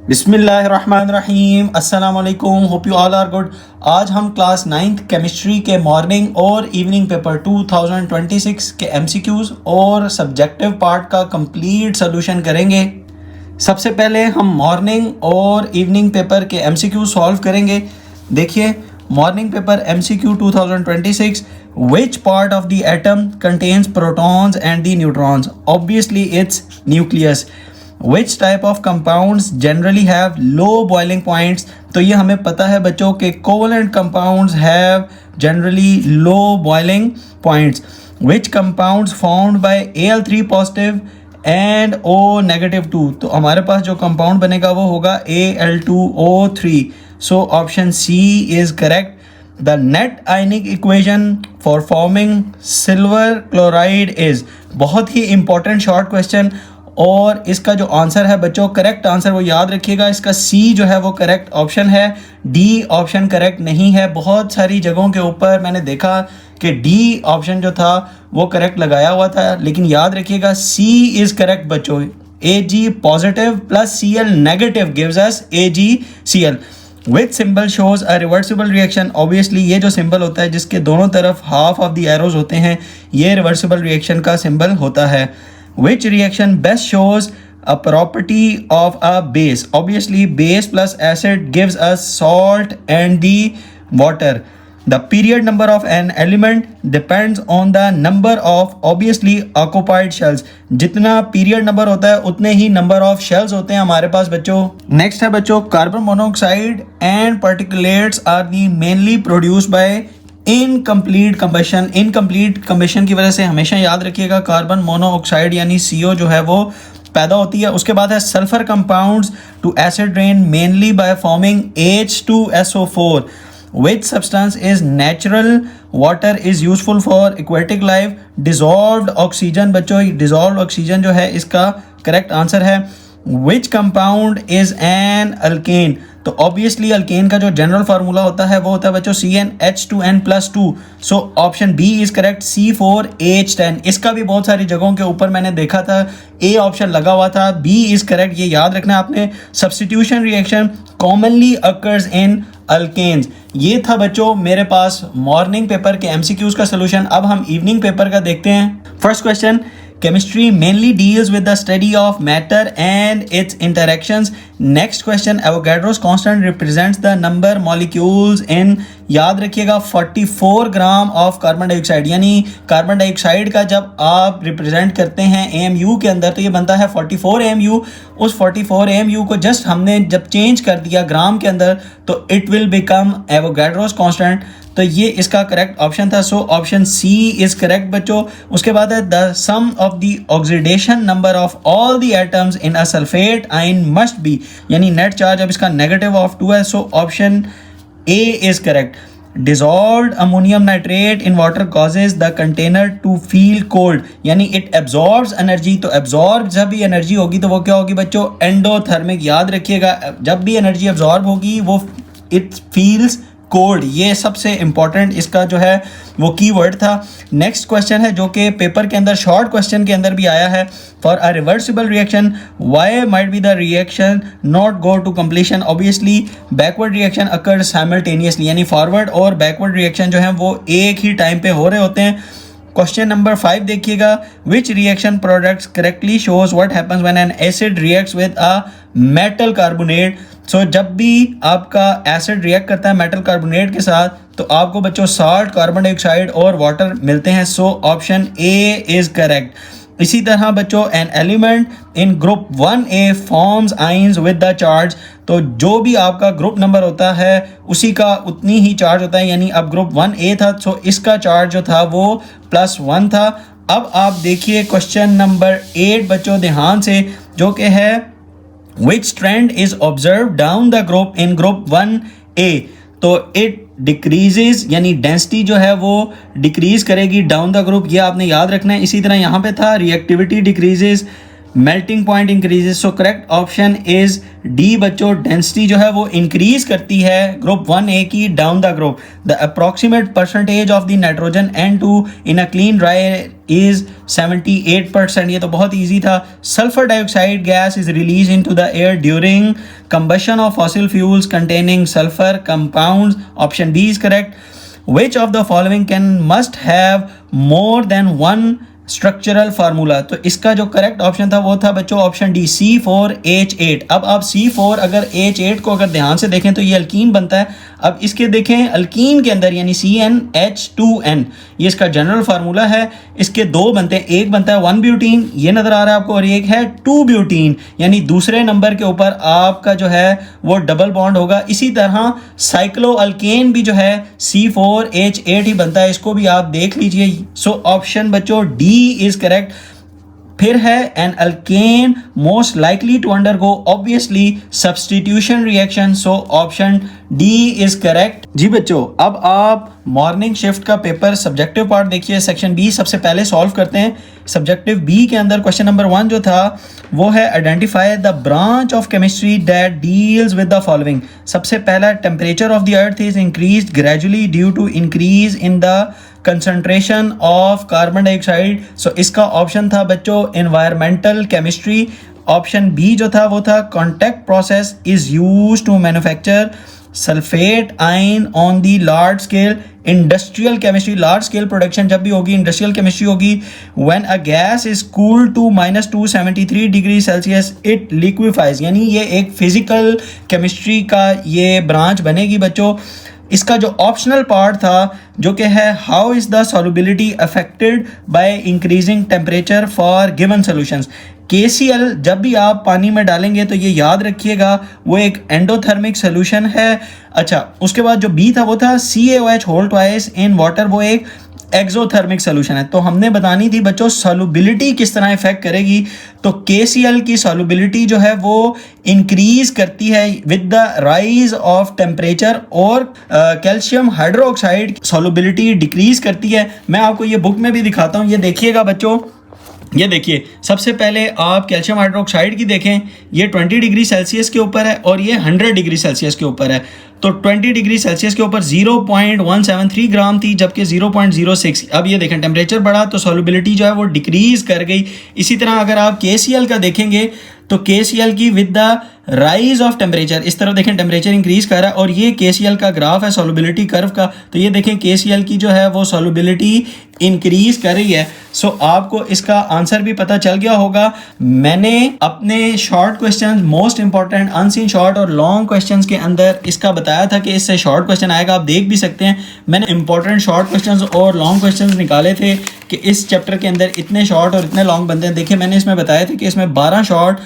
बिस्मिल्लाहिर्रहमानिर्रहीम अस्सलाम वालेकुम, hope you all are good. आज हम क्लास 9th केमिस्ट्री के मॉर्निंग और इवनिंग पेपर 2026 के एमसीक्यूज़ और सब्जेक्टिव पार्ट का कंप्लीट सॉल्यूशन करेंगे। सबसे पहले हम मॉर्निंग और इवनिंग पेपर के एमसीक्यू सॉल्व करेंगे। देखिए, morning paper MCQ 2026, which part of the atom contains protons and the neutrons? Obviously it's nucleus. Which type of compounds generally have low boiling points? तो ये हमें पता है बच्चों के covalent compounds have generally low boiling points. Which compounds formed by Al3 positive and O negative 2? तो हमारे पास जो कंपाउंड बनेगा वो होगा Al2O3. So option C is correct. The net ionic equation for forming silver chloride is, बहुत ही important short question, और इसका जो आंसर है बच्चों, करेक्ट आंसर वो याद रखिएगा, इसका सी जो है वो करेक्ट ऑप्शन है। डी ऑप्शन करेक्ट नहीं है। बहुत सारी जगहों के ऊपर मैंने देखा कि डी ऑप्शन जो था वो करेक्ट लगाया हुआ था, लेकिन याद रखिएगा सी इज़ करेक्ट बच्चों। Ag positive plus Cl negative gives us AgCl. विच सिंबल शोज अ रिवर्सिबल रिएक्शन? ऑब्वियसली ये जो सिंबल होता है जिसके दोनों तरफ हाफ ऑफ द एरोज होते हैं, ये रिवर्सिबल रिएक्शन का सिंबल होता है। Which reaction best shows a property of a base? Obviously base plus acid gives us salt and the water. The period number of an element depends on the number of obviously occupied shells. जितना period number होता है उतने ही number of shells होते हैं हमारे पास बच्चों। Next है बच्चों, carbon monoxide and particulates are the mainly produced by incomplete combustion. Incomplete combustion की वजह से हमेशा याद रखिएगा कार्बन मोनोऑक्साइड यानी CO जो है वो पैदा होती है। उसके बाद है sulphur compounds to acid rain mainly by forming H2SO4. Which substance is natural water is useful for aquatic life? Dissolved oxygen बच्चों, dissolved oxygen जो है इसका करेक्ट आंसर है। Which compound is an alkane? तो ऑब्वियसली अल्केन का जो general formula होता है वो होता है बच्चों CnH2n+2. So option B is correct, C4H10। इसका भी बहुत सारी जगहों के ऊपर मैंने देखा था ए ऑप्शन लगा हुआ था, बी इज करेक्ट, ये याद रखना आपने। Substitution reaction commonly occurs in alkanes. ये था बच्चों मेरे पास मॉर्निंग पेपर के एमसीक्यूज का सोल्यूशन। अब हम इवनिंग पेपर का देखते हैं। First question, chemistry mainly deals with the study of matter and its interactions. Next question, Avogadro's constant represents the number molecules in, याद रखिएगा 44 ग्राम ऑफ कार्बन डाइऑक्साइड, यानी कार्बन डाइऑक्साइड का जब आप रिप्रेजेंट करते हैं AMU के अंदर तो ये बनता है 44 AMU। उस 44 AMU को जस्ट हमने जब चेंज कर दिया ग्राम के अंदर तो it will become Avogadro's constant. तो ये इसका करेक्ट ऑप्शन था। So option C is correct बच्चों। उसके बाद है the sum of the oxidation number of all the atoms in a sulphate ion must be, यानी नेट चार्ज अब इसका नेगेटिव ऑफ 2 है। So option A is correct. Dissolved ammonium nitrate in water causes the container to feel cold, यानी it absorbs energy. तो absorb जब भी energy होगी तो वो क्या होगी बच्चों? एंडोथर्मिक। याद रखिएगा, जब भी एनर्जी एब्जॉर्ब होगी वो इट फील्स कोल्ड। ये सबसे इंपॉर्टेंट इसका जो है वो कीवर्ड था। नेक्स्ट क्वेश्चन है जो कि पेपर के अंदर शॉर्ट क्वेश्चन के अंदर भी आया है। For a reversible reaction why might be the reaction not go to completion? Obviously backward reaction occur simultaneously, यानी फॉरवर्ड और बैकवर्ड रिएक्शन जो है वो एक ही टाइम पे हो रहे होते हैं। क्वेश्चन नंबर 5 देखिएगा, which reaction products correctly shows what happens when an acid reacts with a metal carbonate? So जब भी आपका एसिड रिएक्ट करता है मेटल कार्बोनेट के साथ तो आपको बच्चों साल्ट, कार्बन डाइऑक्साइड और वाटर मिलते हैं। सो ऑप्शन ए इज करेक्ट। इसी तरह बच्चों an element in group 1A forms ions with the charge. तो जो भी आपका ग्रुप नंबर होता है उसी का उतनी ही चार्ज होता है, यानी अब ग्रुप 1A था सो इसका चार्ज जो था वो +1 था। अब आप देखिए क्वेश्चन नंबर 8 बच्चों ध्यान से, जो कि है which trend is observed down the group in group 1A? तो it decreases, यानी डेंसिटी जो है वो डिक्रीज करेगी डाउन द ग्रुप, ये आपने याद रखना है। इसी तरह यहाँ पे था reactivity decreases melting point increases, so correct option is D बच्चों, डेंसिटी जो है वो इंक्रीज करती है ग्रुप 1A की down the group. The approximate percentage of the nitrogen N2 in a clean dry is 78%। ये तो बहुत ईजी था। Sulphur dioxide gas is release into the air during combustion of fossil fuels containing sulfur compounds, option B is correct। Which of the following must have more than one structural formula? तो इसका जो correct option था वो था बच्चों option D, C4H8। अब आप C4 अगर H8 को अगर ध्यान से देखें तो ये अल्कीन बनता है। अब इसके देखें अल्कीन के अंदर यानी CnH2n, ये इसका जनरल फार्मूला है। इसके दो बनते हैं, एक बनता है 1 ब्यूटीन, ये नज़र आ रहा है आपको, और एक है 2 ब्यूटीन, यानी दूसरे नंबर के ऊपर आपका जो है वो डबल बॉन्ड होगा। इसी तरह साइक्लो अल्केन भी जो है C4H8 ही बनता है, इसको भी आप देख लीजिए। सो ऑप्शन बच्चों डी इज करेक्ट। फिर है an alkane most likely to undergo obviously substitution reaction, so option D is correct. जी बच्चों, अब आप मॉर्निंग शिफ्ट का पेपर सब्जेक्टिव पार्ट देखिए, सेक्शन बी सबसे पहले सॉल्व करते हैं। सब्जेक्टिव बी के अंदर क्वेश्चन नंबर 1 जो था वो है identify the branch of chemistry that deals with the following. सबसे पहला, temperature of the earth is increased gradually due to increase in the concentration of carbon dioxide, so इसका option था बच्चों एनवायरमेंटल केमिस्ट्री। ऑप्शन बी जो था वो था contact process is used to manufacture sulphate ion on the large scale. Industrial chemistry, large scale production जब भी होगी इंडस्ट्रियल केमिस्ट्री होगी। When a gas is cooled to -273 degree Celsius it liquefies, यानी ये एक फिजिकल केमिस्ट्री का ये branch बनेगी बच्चों। इसका जो ऑप्शनल पार्ट था जो कि है how is the solubility affected by increasing temperature for given solutions. KCl जब भी आप पानी में डालेंगे तो ये याद रखिएगा वो एक एंडोथर्मिक सोल्यूशन है। अच्छा, उसके बाद जो बी था वो था CaOH whole twice in water, वो एक एक्सोथर्मिक सोल्यूशन है। तो हमने बतानी थी बच्चों सॉल्युबिलिटी किस तरह इफेक्ट करेगी। तो KCl की सॉल्युबिलिटी जो है वो इंक्रीज करती है with the rise of temperature, और कैल्शियम हाइड्रोक्साइड सॉल्युबिलिटी डिक्रीज करती है। मैं आपको ये बुक में भी दिखाता हूँ, ये देखिएगा बच्चों, ये देखिए सबसे पहले आप कैल्शियम हाइड्रोक्साइड की देखें, ये 20 डिग्री सेल्सियस के ऊपर है और ये 100 डिग्री सेल्सियस के ऊपर है। तो 20 डिग्री सेल्सियस के ऊपर 0.173 ग्राम थी जबकि 0.06। अब ये देखें टेम्परेचर बढ़ा तो सॉल्युबिलिटी जो है वो डिक्रीज कर गई। इसी तरह अगर आप KCl का देखेंगे तो KCl की with the rise of temperature, इस तरह देखें टेम्परेचर इंक्रीज कर रहा है, और ये KCl का ग्राफ है सॉल्युबिलिटी कर्व का। तो ये देखें KCl की जो है वो सॉल्युबिलिटी इंक्रीज कर रही है। सो आपको इसका आंसर भी पता चल गया होगा। मैंने अपने short question, most important unseen short और लॉन्ग क्वेश्चन के अंदर इसका बताया था कि इससे शॉर्ट क्वेश्चन आएगा, आप देख भी सकते हैं। मैंने इंपॉर्टेंट शॉर्ट क्वेश्चन और लॉन्ग क्वेश्चन निकाले थे कि इस चैप्टर के अंदर इतने शॉर्ट और इतने लॉन्ग बनते हैं। देखिए मैंने इसमें बताया था कि इसमें 12 शॉर्ट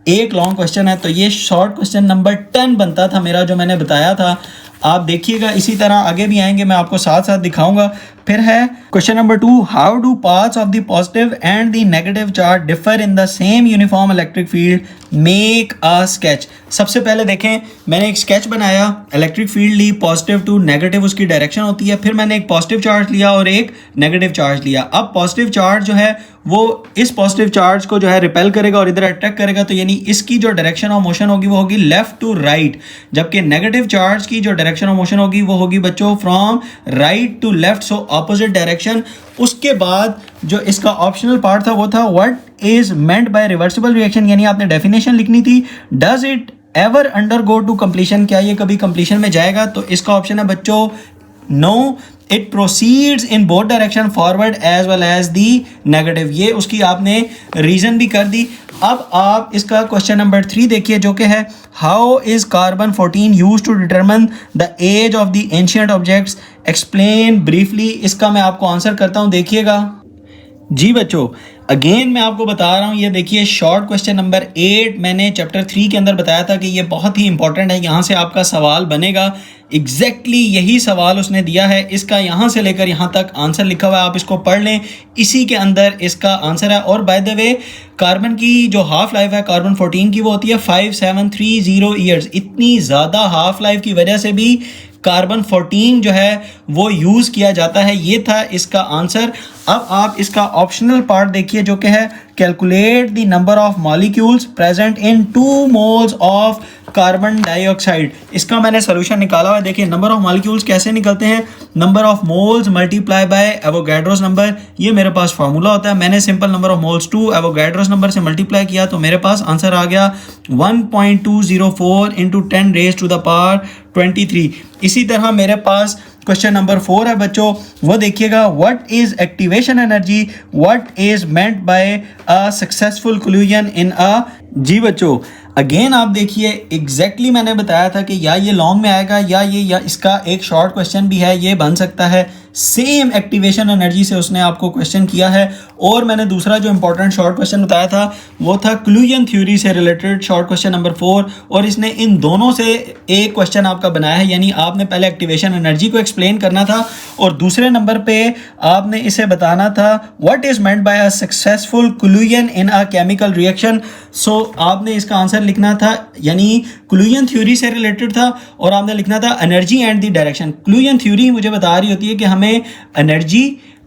एक लॉन्ग क्वेश्चन है, तो ये शॉर्ट क्वेश्चन नंबर 10 बनता था मेरा जो मैंने बताया था। आप देखिएगा, इसी तरह आगे भी आएंगे, मैं आपको साथ साथ दिखाऊंगा। फिर है question number 2, how do parts of the positive and the negative charge differ in the same uniform electric field, make a sketch. सबसे पहले देखें, मैंने एक स्केच बनाया, इलेक्ट्रिक फील्ड ली, पॉजिटिव टू नेगेटिव उसकी डायरेक्शन होती है। फिर मैंने एक पॉजिटिव चार्ज लिया और एक नेगेटिव चार्ज लिया। अब पॉजिटिव चार्ज जो है वो इस पॉजिटिव चार्ज को जो है रिपेल करेगा और इधर अट्रैक्ट करेगा, तो यानी इसकी जो डायरेक्शन ऑफ मोशन होगी वो होगी लेफ्ट टू राइट, जबकि नेगेटिव चार्ज की जो डायरेक्शन ऑफ मोशन होगी वो होगी बच्चों from right to left, so opposite direction. उसके बाद जो इसका ऑप्शनल पार्ट था वो था what is meant by reversible reaction, यानी आपने डेफिनेशन लिखनी थी। Does it ever undergo to completion, क्या ये कभी कंप्लीशन में जाएगा? तो इसका ऑप्शन है बच्चों no, it proceeds in both direction forward as well as the negative. ये उसकी आपने रीजन भी कर दी। अब आप इसका क्वेश्चन नंबर 3 देखिए जो कि है how is carbon 14 used to determine the age of the ancient objects, explain briefly. इसका मैं आपको आंसर करता हूं, देखिएगा। जी बच्चों, अगेन मैं आपको बता रहा हूँ, ये देखिए शॉर्ट क्वेश्चन नंबर 8 मैंने चैप्टर 3 के अंदर बताया था कि ये बहुत ही इंपॉर्टेंट है, यहाँ से आपका सवाल बनेगा। एग्जैक्टली यही सवाल उसने दिया है, इसका यहाँ से लेकर यहाँ तक आंसर लिखा हुआ है, आप इसको पढ़ लें, इसी के अंदर इसका आंसर है। और बाय द वे कार्बन की जो हाफ लाइफ है कार्बन 14 की वो होती है 5730 ईयर्स। इतनी ज़्यादा हाफ लाइफ की वजह से भी कार्बन 14 जो है वो यूज़ किया जाता है। ये था इसका आंसर। अब आप इसका ऑप्शनल पार्ट देखिए जो कि है calculate the number of molecules present in 2 moles of carbon dioxide. इसका मैंने सोल्यूशन निकाला हुआ है। देखिए नंबर ऑफ मॉलिक्यूल्स कैसे निकलते हैं, number of moles multiply by Avogadro's number, ये मेरे पास फार्मूला होता है। मैंने simple number of moles 2 Avogadro's number से मल्टीप्लाई किया तो मेरे पास आंसर आ गया 1.204 into 10 raise to the power 23। इसी तरह मेरे पास क्वेश्चन नंबर 4 है बच्चों, वो देखिएगा what is activation energy, what is meant by a successful collision in a. जी बच्चों अगेन आप देखिए एग्जैक्टली मैंने बताया था कि या ये लॉन्ग में आएगा या इसका एक शॉर्ट क्वेश्चन भी है, ये बन सकता है। सेम एक्टिवेशन एनर्जी से उसने आपको क्वेश्चन किया है। और मैंने दूसरा जो इंपॉर्टेंट शॉर्ट क्वेश्चन बताया था वो था कोल्यूजन थ्योरी से रिलेटेड शॉर्ट क्वेश्चन नंबर 4, और इसने इन दोनों से एक क्वेश्चन आपका बनाया है। यानी आपने पहले एक्टिवेशन एनर्जी को एक्सप्लेन करना था और दूसरे नंबर पे आपने इसे बताना था what is meant by a successful collision in a chemical reaction. So आपने इसका आंसर लिखना था, यानी कोल्यूजन थ्योरी से रिलेटेड था और आपने लिखना था energy and the direction. Collusion theory मुझे बता रही होती है कि हमें energy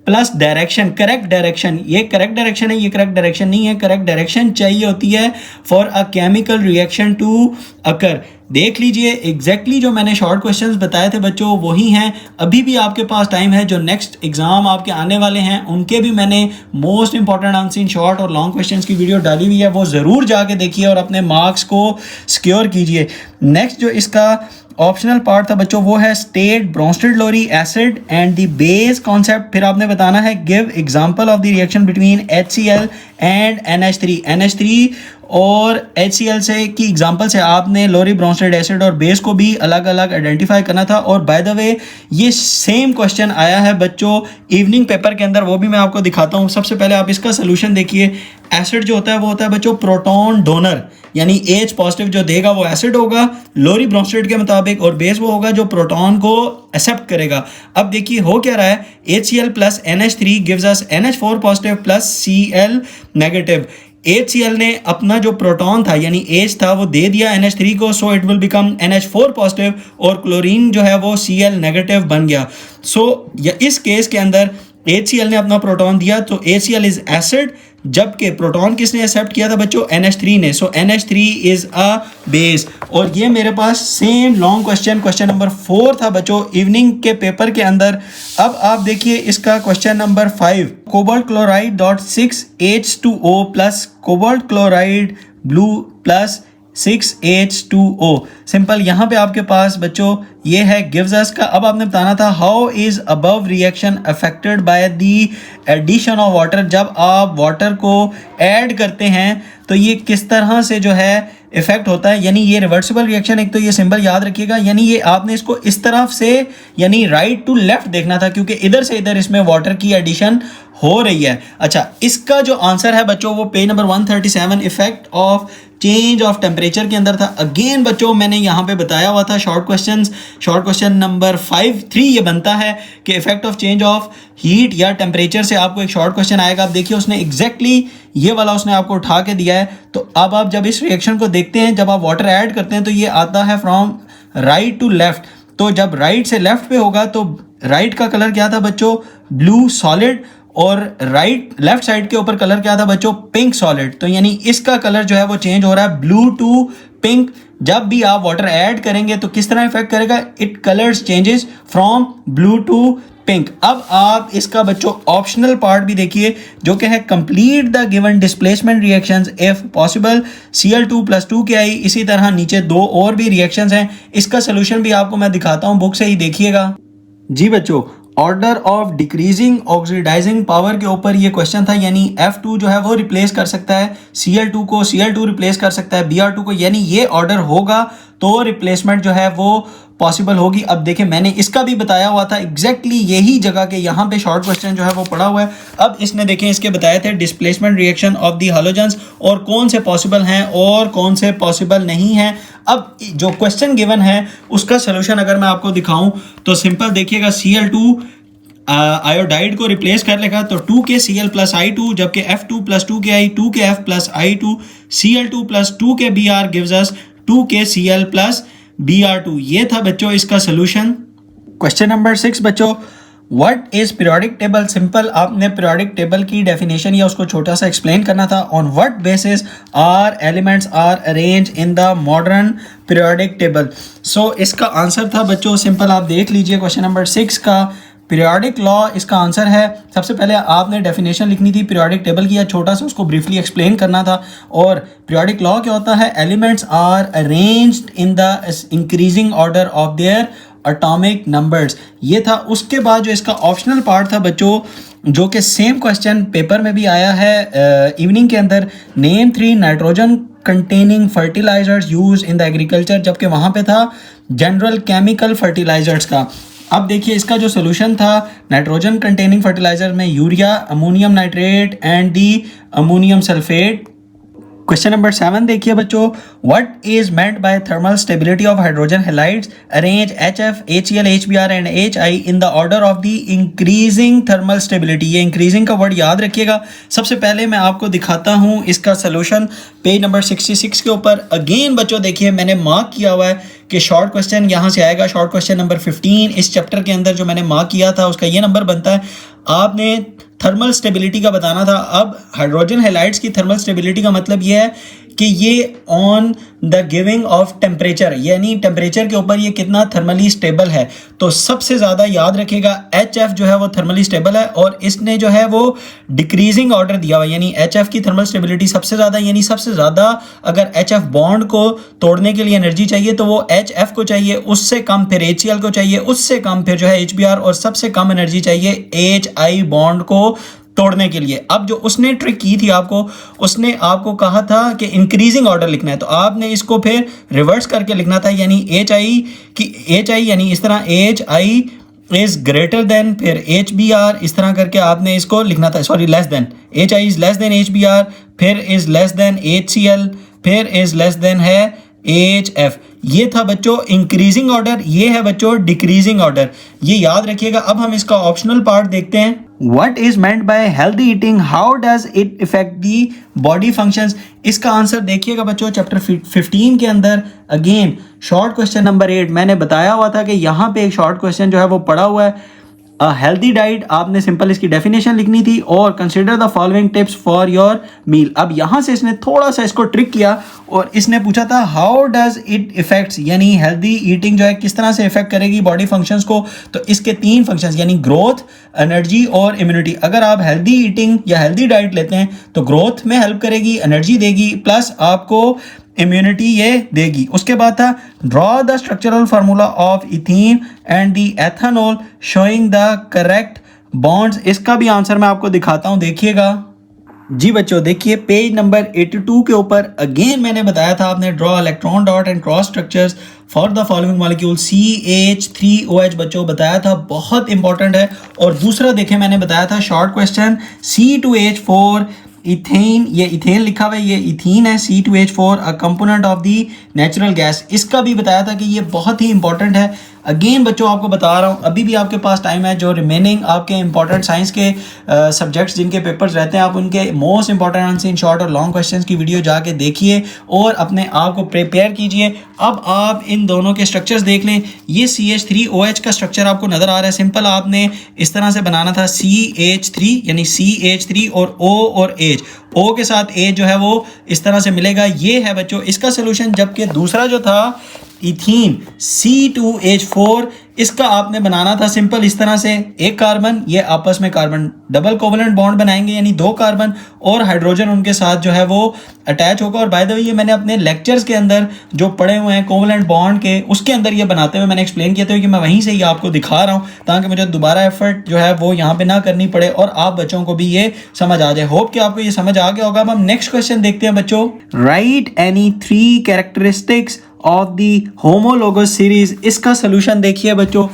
plus direction, correct direction, ये करेक्ट डायरेक्शन है, ये करेक्ट डायरेक्शन नहीं है, करेक्ट डायरेक्शन चाहिए होती है for a chemical reaction to occur. देख लीजिए एग्जैक्टली जो मैंने शॉर्ट क्वेश्चंस बताए थे बच्चों वही हैं। अभी भी आपके पास टाइम है, जो नेक्स्ट एग्जाम आपके आने वाले हैं उनके भी मैंने most important answer in short और लॉन्ग क्वेश्चंस की वीडियो डाली हुई है, वो ज़रूर जाके देखिए और अपने मार्क्स को सिक्योर कीजिए। नेक्स्ट जो इसका ऑप्शनल पार्ट था बच्चों वो है state Bronsted Lowry acid and the base concept. फिर आपने बताना है give example of the reaction between HCl and NH3 और HCl से की एग्जांपल से आपने लोरी ब्रोंस्टेड एसिड और बेस को भी अलग अलग आइडेंटिफाई करना था। और बाय द वे ये सेम क्वेश्चन आया है बच्चों इवनिंग पेपर के अंदर, वो भी मैं आपको दिखाता हूँ। सबसे पहले आप इसका सोल्यूशन देखिए। एसिड जो होता है वो होता है बच्चों प्रोटॉन डोनर, यानी H पॉजिटिव जो देगा वो एसिड होगा लोरी ब्रोंस्टेड के मुताबिक, और बेस वो होगा जो प्रोटॉन को एक्सेप्ट करेगा। अब देखिए हो क्या रहा है, HCl plus NH3 gives us NH4 positive plus Cl negative. HCl ने अपना जो प्रोटॉन था यानी H था वो दे दिया NH3 को, सो it will become NH4 positive, और क्लोरीन जो है वो Cl नेगेटिव बन गया। सो इस केस के अंदर HCl ने अपना प्रोटॉन दिया तो HCl इज एसिड, जबकि प्रोटॉन किसने एक्सेप्ट किया था बच्चों, NH3 ने। सो NH3 इज अ बेस। और ये मेरे पास सेम लॉन्ग क्वेश्चन नंबर 4 था बच्चों इवनिंग के पेपर के अंदर। अब आप देखिए इसका question number 5, cobalt chloride dot 6H2O plus cobalt chloride blue plus 6H2O। Simple यहाँ पे आपके पास बच्चों ये है गिव्स अस का। अब आपने बताना था how is above reaction affected by the addition of water. जब आप वाटर को ऐड करते हैं तो ये किस तरह से जो है इफेक्ट होता है, यानी ये रिवर्सिबल रिएक्शन। एक तो ये सिंबल याद रखिएगा, यानी ये आपने इसको इस तरफ से यानी राइट टू लेफ्ट देखना था क्योंकि इधर से इधर इसमें वाटर की एडिशन हो रही है। अच्छा इसका जो आंसर है बच्चों वो page number 137 effect of change of temperature के अंदर था। अगेन बच्चों मैंने यहाँ पे बताया हुआ था शॉर्ट क्वेश्चन नंबर 5-3 ये बनता है कि effect of change of heat या टेम्परेचर से आपको एक शॉर्ट क्वेश्चन आएगा। आप देखिए उसने एग्जैक्टली ये वाला उसने आपको उठा के दिया है। तो अब आप जब इस रिएक्शन को देखते हैं, जब आप वाटर ऐड करते हैं तो ये आता है फ्रॉम राइट टू लेफ्ट। तो जब राइट से लेफ्ट पे होगा तो राइट का कलर क्या था बच्चों, ब्लू सॉलिड, और लेफ्ट साइड के ऊपर कलर क्या था बच्चों, पिंक सॉलिड। तो यानी इसका कलर जो है वो चेंज हो रहा है ब्लू टू पिंक। जब भी आप वाटर ऐड करेंगे तो किस तरह इफेक्ट करेगा, it colours changes from blue to pink. अब आप इसका बच्चों ऑप्शनल पार्ट भी देखिए जो कि है complete the given displacement reactions if possible Cl2+2Ki। इसी तरह नीचे 2 और भी रिएक्शंस हैं, इसका सोल्यूशन भी आपको मैं दिखाता हूं, बुक से ही देखिएगा। जी बच्चों order of decreasing oxidising power के ऊपर ये क्वेश्चन था, यानी F2 जो है वो रिप्लेस कर सकता है Cl2 को, Cl2 रिप्लेस कर सकता है Br2 को, यानी ये ऑर्डर होगा तो रिप्लेसमेंट जो है वो पॉसिबल होगी। अब देखें मैंने इसका भी बताया हुआ था एग्जैक्टली यही जगह के यहाँ पे शॉर्ट क्वेश्चन जो है वो पड़ा हुआ है। अब इसने देखें इसके बताए थे displacement reaction of the halogens और कौन से पॉसिबल हैं और कौन से पॉसिबल नहीं हैं। अब जो क्वेश्चन गिवन है उसका सोल्यूशन अगर मैं आपको दिखाऊं तो सिंपल देखिएगा, Cl2 आयोडाइड को रिप्लेस कर लेगा तो 2KCl+I2, जबकि F2+2Ki 2KF+I2, Cl2+2KBr gives us 2KCl+Br2। ये था बच्चों इसका सोल्यूशन। क्वेश्चन नंबर 6 बच्चों, what is periodic table? Simple आपने पीरियोडिक टेबल की डेफिनेशन या उसको छोटा सा एक्सप्लेन करना था। On what basis are elements are arrange in the modern periodic table? So इसका आंसर था बच्चों, सिंपल आप देख लीजिए क्वेश्चन नंबर 6 का पीरियोडिक लॉ इसका आंसर है। सबसे पहले आपने डेफिनेशन लिखनी थी पीरियोडिक टेबल की, या छोटा सा उसको ब्रीफली एक्सप्लेन करना था। और पीरियोडिक लॉ क्या होता है? Elements are arranged in the increasing order of their atomic numbers, ये था। उसके बाद जो इसका ऑप्शनल पार्ट था बच्चों, जो कि सेम क्वेश्चन पेपर में भी आया है इवनिंग के अंदर, name 3 nitrogen containing fertilisers use in the agriculture, जबकि वहाँ पे था जनरल केमिकल फर्टिलाइजर्स का। अब देखिए इसका जो सोल्यूशन था नाइट्रोजन कंटेनिंग फर्टिलाइजर में urea, ammonium nitrate and the ammonium sulphate. Question number 7 देखिए बच्चों, what is meant by thermal stability of hydrogen halides? Arrange HF, HCl, HBr and HI in the order of the increasing thermal stability. ये increasing का word याद रखिएगा। सबसे पहले मैं आपको दिखाता हूँ इसका सोल्यूशन पेज नंबर 66 के ऊपर। अगेन बच्चों देखिए मैंने मार्क किया हुआ है कि शॉर्ट क्वेश्चन यहाँ से आएगा। शॉर्ट क्वेश्चन नंबर 15 इस चैप्टर के अंदर जो मैंने मार्क किया था उसका ये नंबर बनता है। आपने थर्मल स्टेबिलिटी का बताना था। अब हाइड्रोजन हैलाइड्स की थर्मल स्टेबिलिटी का मतलब ये है कि ये on the giving of temperature, यानी टेम्परेचर के ऊपर ये कितना थर्मली स्टेबल है। तो सबसे ज़्यादा याद रखिएगा HF जो है वो थर्मली स्टेबल है, और इसने जो है वो डिक्रीजिंग ऑर्डर दिया हुआ है, यानी HF की थर्मल स्टेबिलिटी सबसे ज़्यादा, यानी सबसे ज़्यादा अगर HF बॉन्ड को तोड़ने के लिए एनर्जी चाहिए तो वो HF को चाहिए, उससे कम फिर HCl को चाहिए, उससे कम फिर जो है HBr, और सबसे कम एनर्जी चाहिए HI बॉन्ड को तोड़ने के लिए। अब जो उसने ट्रिक की थी आपको, उसने आपको कहा था कि इंक्रीजिंग ऑर्डर लिखना है, तो आपने इसको फिर रिवर्स करके लिखना था, यानी HI यानी इस तरह HI इज ग्रेटर देन, फिर HBr, इस तरह करके आपने इसको लिखना था, sorry less than, HI is less than HBr, फिर इज लेस देन HCl, फिर इज लेस देन है HF। ये था बच्चों इंक्रीजिंग ऑर्डर, ये है बच्चों डिक्रीजिंग ऑर्डर, ये याद रखिएगा। अब हम इसका ऑप्शनल पार्ट देखते हैं। What is meant by healthy eating? How does it affect the body functions? इसका आंसर देखिएगा बच्चों चैप्टर 15 के अंदर। अगेन शॉर्ट क्वेश्चन नंबर 8 मैंने बताया हुआ था कि यहाँ पे एक शॉर्ट क्वेश्चन जो है वो पड़ा हुआ है। हेल्दी डाइट, आपने सिंपल इसकी डेफिनेशन लिखनी थी, और consider the following tips for your meal. अब यहाँ से इसने थोड़ा सा इसको ट्रिक किया और इसने पूछा था हाउ डज इट इफेक्ट्स, यानी हेल्दी ईटिंग जो है किस तरह से इफेक्ट करेगी बॉडी फंक्शंस को। तो इसके 3 फंक्शंस यानी ग्रोथ, एनर्जी और इम्यूनिटी। अगर आप हेल्दी ईटिंग या हेल्दी डाइट लेते हैं तो ग्रोथ में हेल्प करेगी, एनर्जी देगी, प्लस आपको इम्यूनिटी ये देगी। उसके बाद था draw the structural formula of ethene and the ethanol showing the correct bonds. इसका भी आंसर मैं आपको दिखाता हूं, देखिएगा जी बच्चों। देखिए पेज नंबर 82 के ऊपर अगेन मैंने बताया था आपने draw electron dot and cross structures for the following molecule CH3OH बच्चों बताया था, बहुत इंपॉर्टेंट है। और दूसरा देखें मैंने बताया था शॉर्ट क्वेश्चन C2H4 इथेन, ये इथेन लिखा हुआ है, ये इथीन है, C2H4 a component of the natural gas. इसका भी बताया था कि ये बहुत ही इंपॉर्टेंट है। अगेन बच्चों आपको बता रहा हूँ अभी भी आपके पास टाइम है, जो रिमेनिंग आपके इंपॉर्टेंट साइंस के सब्जेक्ट्स जिनके पेपर्स रहते हैं आप उनके most important answer in short और लॉन्ग क्वेश्चंस की वीडियो जाके देखिए और अपने आप को प्रिपेयर कीजिए। अब आप इन दोनों के स्ट्रक्चर्स देख लें। ये CH3OH का स्ट्रक्चर आपको नज़र आ रहा है, सिंपल आपने इस तरह से बनाना था CH3 यानी CH3 और O और H, O के साथ H जो है वो इस तरह से मिलेगा। ये है बच्चों इसका सोल्यूशन। जबकि दूसरा जो था इथीन C2H4, इसका आपने बनाना था सिंपल इस तरह से, एक कार्बन, ये आपस में कार्बन डबल कोवलेंट बॉन्ड बनाएंगे यानी 2 कार्बन, और हाइड्रोजन उनके साथ जो है वो अटैच होगा। और बाय द वे ये मैंने अपने लेक्चर्स के अंदर जो पढ़े हुए हैं कोवलेंट बॉन्ड के, उसके अंदर ये बनाते हुए मैंने एक्सप्लेन किया था कि मैं वहीं से ही आपको दिखा रहा हूँ ताकि मुझे दोबारा एफर्ट जो है वो यहाँ पे ना करनी पड़े और आप बच्चों को भी ये समझ आ जाए। होप कि आपको ये समझ आ गया होगा। अब हम नेक्स्ट क्वेश्चन देखते हैं बच्चों। Right any 3 characteristics of the homologous series. इसका सोल्यूशन देखिए बच्चों,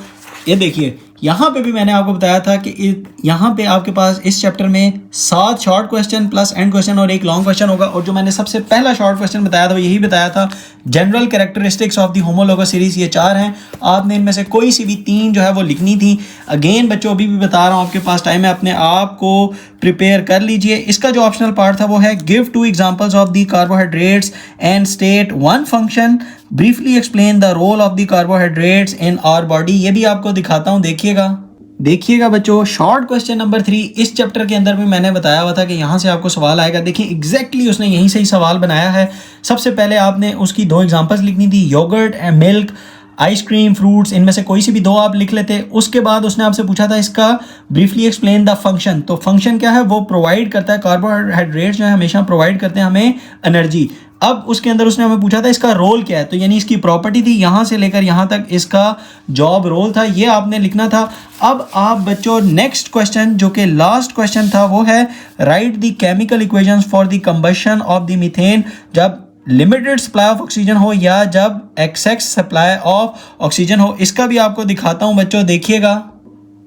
ये देखिए यहाँ पे भी मैंने आपको बताया था कि यहाँ पे आपके पास इस चैप्टर में 7 short question plus and question और 1 लॉन्ग क्वेश्चन होगा। और जो मैंने सबसे पहला शॉर्ट क्वेश्चन बताया था वो यही बताया था, general characteristics of the homologous series. ये 4 हैं, आपने इनमें से कोई सी भी 3 जो है वो लिखनी थी। अगेन बच्चों अभी भी बता रहा हूँ आपके पास टाइम है, अपने आप को प्रिपेयर कर लीजिए। इसका जो ऑप्शनल पार्ट था वो है give 2 examples of the carbohydrates and state 1 function briefly explain the role of the carbohydrates in our body, ये भी आपको दिखाता हूँ, देखिएगा बच्चों। शॉर्ट क्वेश्चन नंबर 3 इस चैप्टर के अंदर भी मैंने बताया हुआ था कि यहाँ से आपको सवाल आएगा। देखिए एग्जैक्टली उसने यहीं से ही सवाल बनाया है। सबसे पहले आपने उसकी 2 एग्जांपल्स लिखनी थी, yogurt and milk, ice cream, fruits, इनमें से कोई सी भी 2 आप लिख लेते। उसके बाद उसने आपसे पूछा था इसका ब्रीफली एक्सप्लेन द फंक्शन। तो फंक्शन क्या है, वो प्रोवाइड करता है, कार्बोहाइड्रेट्स जो है हमेशा प्रोवाइड करते हैं हमें एनर्जी। अब उसके अंदर उसने हमें पूछा था इसका रोल क्या है, तो यानी इसकी प्रॉपर्टी थी, यहाँ से लेकर यहाँ तक इसका जॉब रोल था, ये आपने लिखना था। अब आप बच्चों नेक्स्ट क्वेश्चन जो कि लास्ट क्वेश्चन था वो है right the chemical equations for the combustion of the methane, जब लिमिटेड सप्लाई ऑफ ऑक्सीजन हो या जब एक्सेस सप्लाई ऑफ ऑक्सीजन हो। इसका भी आपको दिखाता हूं बच्चों, देखिएगा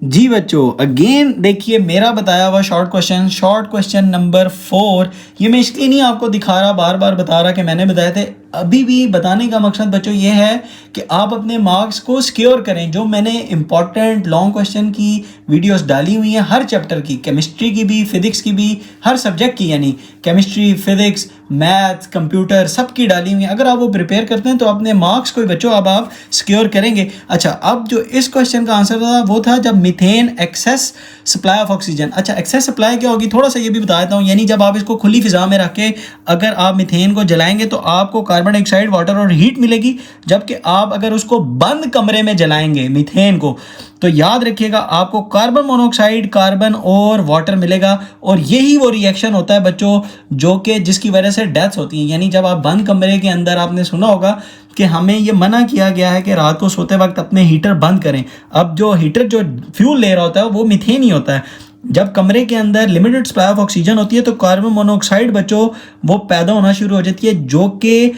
जी बच्चों। अगेन देखिए मेरा बताया हुआ शॉर्ट क्वेश्चन नंबर 4, ये मैं इसलिए नहीं आपको दिखा रहा, बार बार बता रहा कि मैंने बताए थे। अभी भी बताने का मकसद बच्चों ये है कि आप अपने मार्क्स को सिक्योर करें। जो मैंने इंपॉर्टेंट लॉन्ग क्वेश्चन की वीडियोस डाली हुई हैं हर चैप्टर की, केमिस्ट्री की भी, फिजिक्स की भी, हर सब्जेक्ट की, यानी केमिस्ट्री, फिजिक्स, मैथ्स, कंप्यूटर, सब की डाली हुई है। अगर आप वो प्रिपेयर करते हैं तो अपने मार्क्स को बच्चों अब आप सिक्योर करेंगे। अच्छा, अब जो इस क्वेश्चन का आंसर था वो था जब methane excess supply of oxygen. अच्छा, एक्सेस सप्लाई क्या होगी, थोड़ा सा ये भी बता देता हूँ। यानी जब आप इसको खुली फिजा में रख के अगर आप मीथेन को जलाएंगे तो आपको कार्बन डाइऑक्साइड, वाटर और हीट मिलेगी। जबकि आप अगर उसको बंद कमरे में जलाएंगे मीथेन को, तो याद रखिएगा आपको कार्बन मोनोऑक्साइड, कार्बन और वाटर मिलेगा। और यही वो रिएक्शन होता है बच्चों जो कि जिसकी वजह से डेथ्स होती हैं। यानी जब आप बंद कमरे के अंदर, आपने सुना होगा कि हमें ये मना किया गया है कि रात को सोते वक्त अपने हीटर बंद करें। अब जो हीटर जो फ्यूल ले रहा होता है वो मीथेन ही होता है। जब कमरे के अंदर लिमिटेड सप्लाई ऑफ ऑक्सीजन होती है तो कार्बन मोनोऑक्साइड बच्चों वो पैदा होना शुरू हो जाती है, जो कि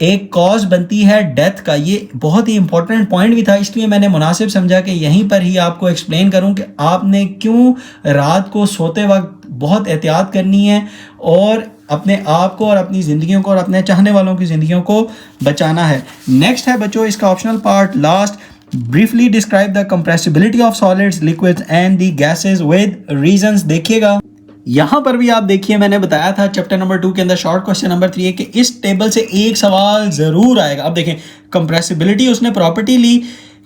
एक कॉज बनती है डेथ का। ये बहुत ही इंपॉर्टेंट पॉइंट भी था, इसलिए मैंने मुनासिब समझा कि यहीं पर ही आपको एक्सप्लेन करूं कि आपने क्यों रात को सोते वक्त बहुत एहतियात करनी है और अपने आप को और अपनी ज़िंदगियों को और अपने चाहने वालों की ज़िंदगियों को बचाना है। नेक्स्ट है बच्चों इसका optional part last, briefly describe the compressibility of solids, liquids and the gases with reasons. देखिएगा यहां पर भी आप देखिए, मैंने बताया था चैप्टर नंबर 2 के अंदर शॉर्ट क्वेश्चन नंबर 3 कि इस टेबल से एक सवाल जरूर आएगा। अब देखें, कंप्रेसिबिलिटी उसने प्रॉपर्टी ली,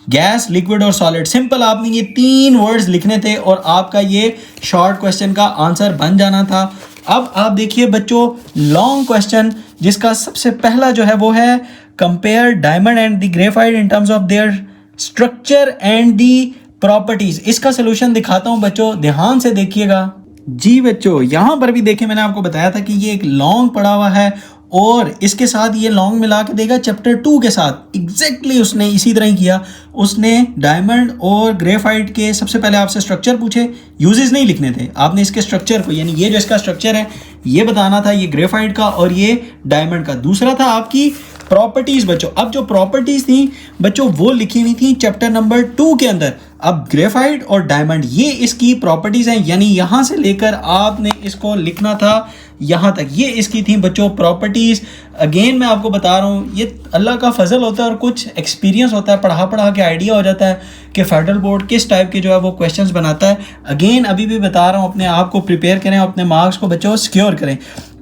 गैस, लिक्विड और सॉलिड। सिंपल आपने ये 3 वर्ड्स लिखने थे और आपका ये शॉर्ट क्वेश्चन का आंसर बन जाना था। अब आप देखिए बच्चों लॉन्ग क्वेश्चन, जिसका सबसे पहला जो है वो है compare diamond and the graphite in terms of their structure and the properties. इसका सोल्यूशन दिखाता हूं बच्चों, ध्यान से देखिएगा जी बच्चों। यहां पर भी देखें, मैंने आपको बताया था कि ये एक लॉन्ग पड़ा हुआ है और इसके साथ ये लॉन्ग मिला के देगा चैप्टर 2 के साथ। एग्जैक्टली उसने इसी तरह ही किया। उसने डायमंड और ग्रेफाइट के सबसे पहले आपसे स्ट्रक्चर पूछे, यूजेस नहीं लिखने थे, आपने इसके स्ट्रक्चर को, यानी ये जो इसका स्ट्रक्चर है ये बताना था, ये ग्रेफाइट का और ये डायमंड का। दूसरा था आपकी प्रॉपर्टीज बच्चों। अब जो प्रॉपर्टीज थी बच्चों वो लिखी हुई थी चैप्टर नंबर 2 के अंदर। अब ग्रेफाइट और डायमंड ये इसकी प्रॉपर्टीज हैं, यानी यहां से लेकर आपने इसको लिखना था यहाँ तक, ये इसकी थी बच्चों प्रॉपर्टीज। अगेन मैं आपको बता रहा हूँ ये अल्लाह का फजल होता है और कुछ एक्सपीरियंस होता है, पढ़ा के आइडिया हो जाता है कि फेडरल बोर्ड किस टाइप के जो है वो क्वेश्चंस बनाता है। अगेन अभी भी बता रहा हूँ, अपने आप को प्रिपेयर करें, अपने मार्क्स को बच्चों सिक्योर करें।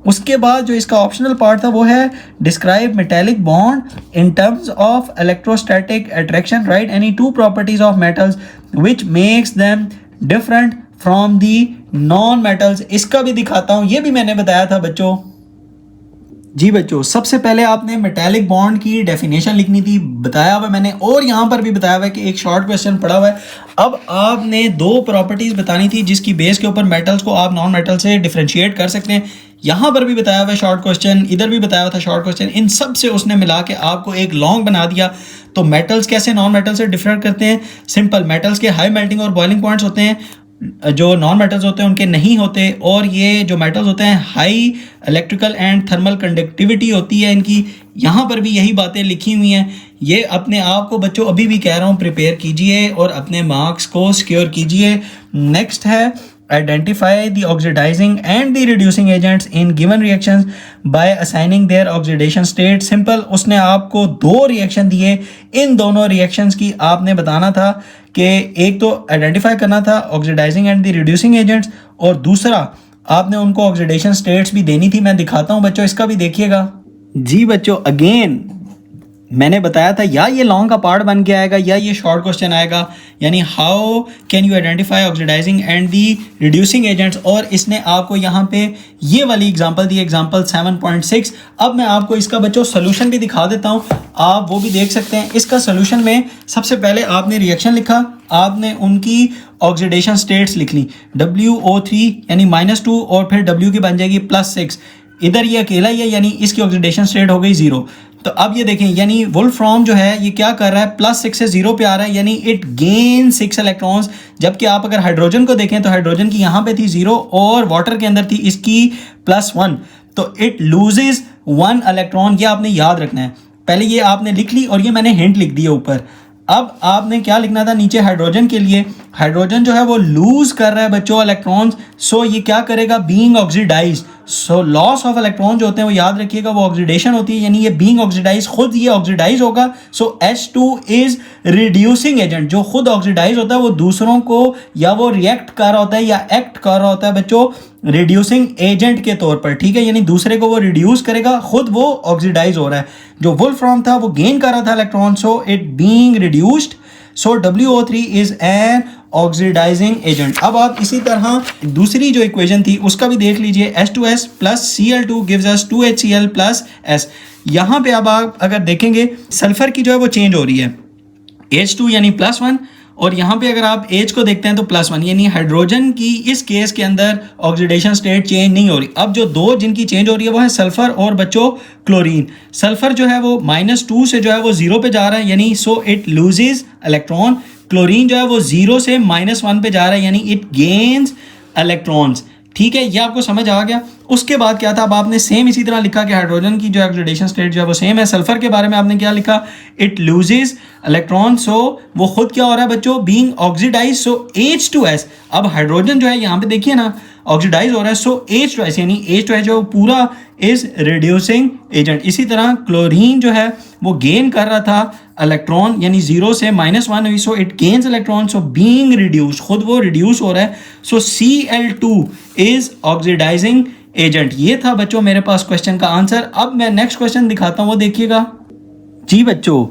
उसके बाद जो इसका ऑप्शनल पार्ट था वो है describe metallic bond in terms of electrostatic attraction, right any 2 properties of metals which makes them different from the non metals. इसका भी दिखाता हूं, ये भी मैंने बताया था बच्चों जी बच्चों। सबसे पहले आपने मेटालिक बॉन्ड की डेफिनेशन लिखनी थी, बताया हुआ मैंने, और यहाँ पर भी बताया हुआ है कि एक शॉर्ट क्वेश्चन पड़ा हुआ है। अब आपने 2 प्रॉपर्टीज बतानी थी जिसकी बेस के ऊपर मेटल्स को आप नॉन मेटल से डिफरेंशिएट कर सकते हैं। यहाँ पर भी बताया हुआ है शॉर्ट क्वेश्चन, इधर भी बताया हुआ था शॉर्ट क्वेश्चन। इन सब से उसने मिला के आपको एक लॉन्ग बना दिया। तो मेटल्स कैसे नॉन मेटल से डिफर करते हैं, सिंपल, मेटल्स के हाई मेल्टिंग और बॉइलिंग पॉइंट्स होते हैं, जो नॉन मेटल्स होते हैं उनके नहीं होते। और ये जो मेटल्स होते हैं high electrical and thermal conductivity होती है इनकी। यहाँ पर भी यही बातें लिखी हुई हैं। ये अपने आप को बच्चों अभी भी कह रहा हूँ प्रिपेयर कीजिए और अपने मार्क्स को सिक्योर कीजिए। नेक्स्ट है identify the oxidizing and the reducing agents in given reactions by assigning their oxidation state। Simple, उसने आपको 2 रिएक्शन दिए, इन दोनों रिएक्शंस की आपने बताना था कि एक तो आइडेंटिफाई करना था oxidising and the reducing agents, और दूसरा आपने उनको ऑक्सीडेशन स्टेट्स भी देनी थी। मैं दिखाता हूं बच्चों, इसका भी देखिएगा जी बच्चों। अगेन मैंने बताया था या ये लॉन्ग का पार्ट बन के आएगा या ये शॉर्ट क्वेश्चन आएगा, यानी how can you identify oxidising and the reducing agents, और इसने आपको यहाँ पे ये वाली एग्जांपल दी, एग्जांपल 7.6। अब मैं आपको इसका बच्चों सोल्यूशन भी दिखा देता हूँ, आप वो भी देख सकते हैं। इसका सोल्यूशन में सबसे पहले आपने रिएक्शन लिखा, आपने उनकी ऑक्सीडेशन स्टेट्स लिख ली, WO3 यानी -2 और फिर W की बन जाएगी +6। इधर ये अकेला ही है यानी इसकी ऑक्सीडेशन स्टेट हो गई 0। तो अब ये देखें यानी वुल्फ्रॉम जो है ये क्या कर रहा है, +6 से 0 पे आ रहा है, यानी इट गेन 6 इलेक्ट्रॉन्स। जबकि आप अगर हाइड्रोजन को देखें तो हाइड्रोजन की यहाँ पे थी 0 और वाटर के अंदर थी इसकी +1, तो इट लूजेस 1 इलेक्ट्रॉन। ये आपने याद रखना है, पहले ये आपने लिख ली और ये मैंने हिंट लिख दिया ऊपर। अब आपने क्या लिखना था नीचे हाइड्रोजन के लिए, हाइड्रोजन जो है वो लूज कर रहा है बच्चों इलेक्ट्रॉन्स, सो ये क्या करेगा, being oxidised. So loss of electron जो होते हैं वो याद रखिएगा वो ऑक्सीडेशन होती है, यानी ये बीइंग ऑक्सीडाइज, खुद ये ऑक्सीडाइज होगा। सो H2 इज रिड्यूसिंग एजेंट, जो खुद ऑक्सीडाइज होता है वो दूसरों को या वो रिएक्ट कर रहा होता है या एक्ट कर रहा होता है बच्चों रिड्यूसिंग एजेंट के तौर पर, ठीक है, यानी दूसरे को वो रिड्यूस करेगा, खुद वो ऑक्सीडाइज हो रहा है। जो वुल्फ्रॉम था वो गेन कर रहा था electron, so it being reduced, so WO3 is an oxidising agent. अब आप इसी तरह दूसरी जो इक्वेशन थी उसका भी देख लीजिए, H2S plus Cl2 gives us 2HCl plus S। यहाँ पे अब आप अगर देखेंगे सल्फर की जो है वो चेंज हो रही है, H2 यानी +1, और यहाँ पे अगर आप H को देखते हैं तो +1, यानी हाइड्रोजन की इस केस के अंदर ऑक्सीडेशन स्टेट चेंज नहीं हो रही। अब जो दो जिनकी चेंज हो रही है वो है सल्फर और बच्चों क्लोरीन। सल्फर जो है वो -2 से जो है वो 0 पे जा रहा है, यानी so it loses electron. Chlorine जो है वो 0 से -1 पे जा रहा है, यानी इट गेन्स इलेक्ट्रॉन्स। ठीक है, ये आपको समझ आ गया। उसके बाद क्या था, अब आपने सेम इसी तरह लिखा कि हाइड्रोजन की जो ऑक्सीडेशन स्टेट जो है वो सेम है। सल्फर के बारे में आपने क्या लिखा, इट लूजेस इलेक्ट्रॉन, सो वो खुद क्या हो रहा है बच्चों, बीइंग ऑक्सीडाइज, सो H2S। अब हाइड्रोजन जो है यहाँ पे देखिए ना ऑक्सीडाइज हो रहा है, सो H2S यानी H2S जो पूरा इज रिड्यूसिंग एजेंट। इसी तरह क्लोरीन जो है वो गेन कर रहा था इलेक्ट्रॉन, यानी 0 से -1 हुई, so it gains electron, so being reduce, खुद वो रिड्यूस हो रहा है, सो Cl2 इज ऑक्सीडाइजिंग एजेंट। ये था बच्चों मेरे पास क्वेश्चन का आंसर। अब मैं नेक्स्ट क्वेश्चन दिखाता हूँ, वो देखिएगा जी बच्चों।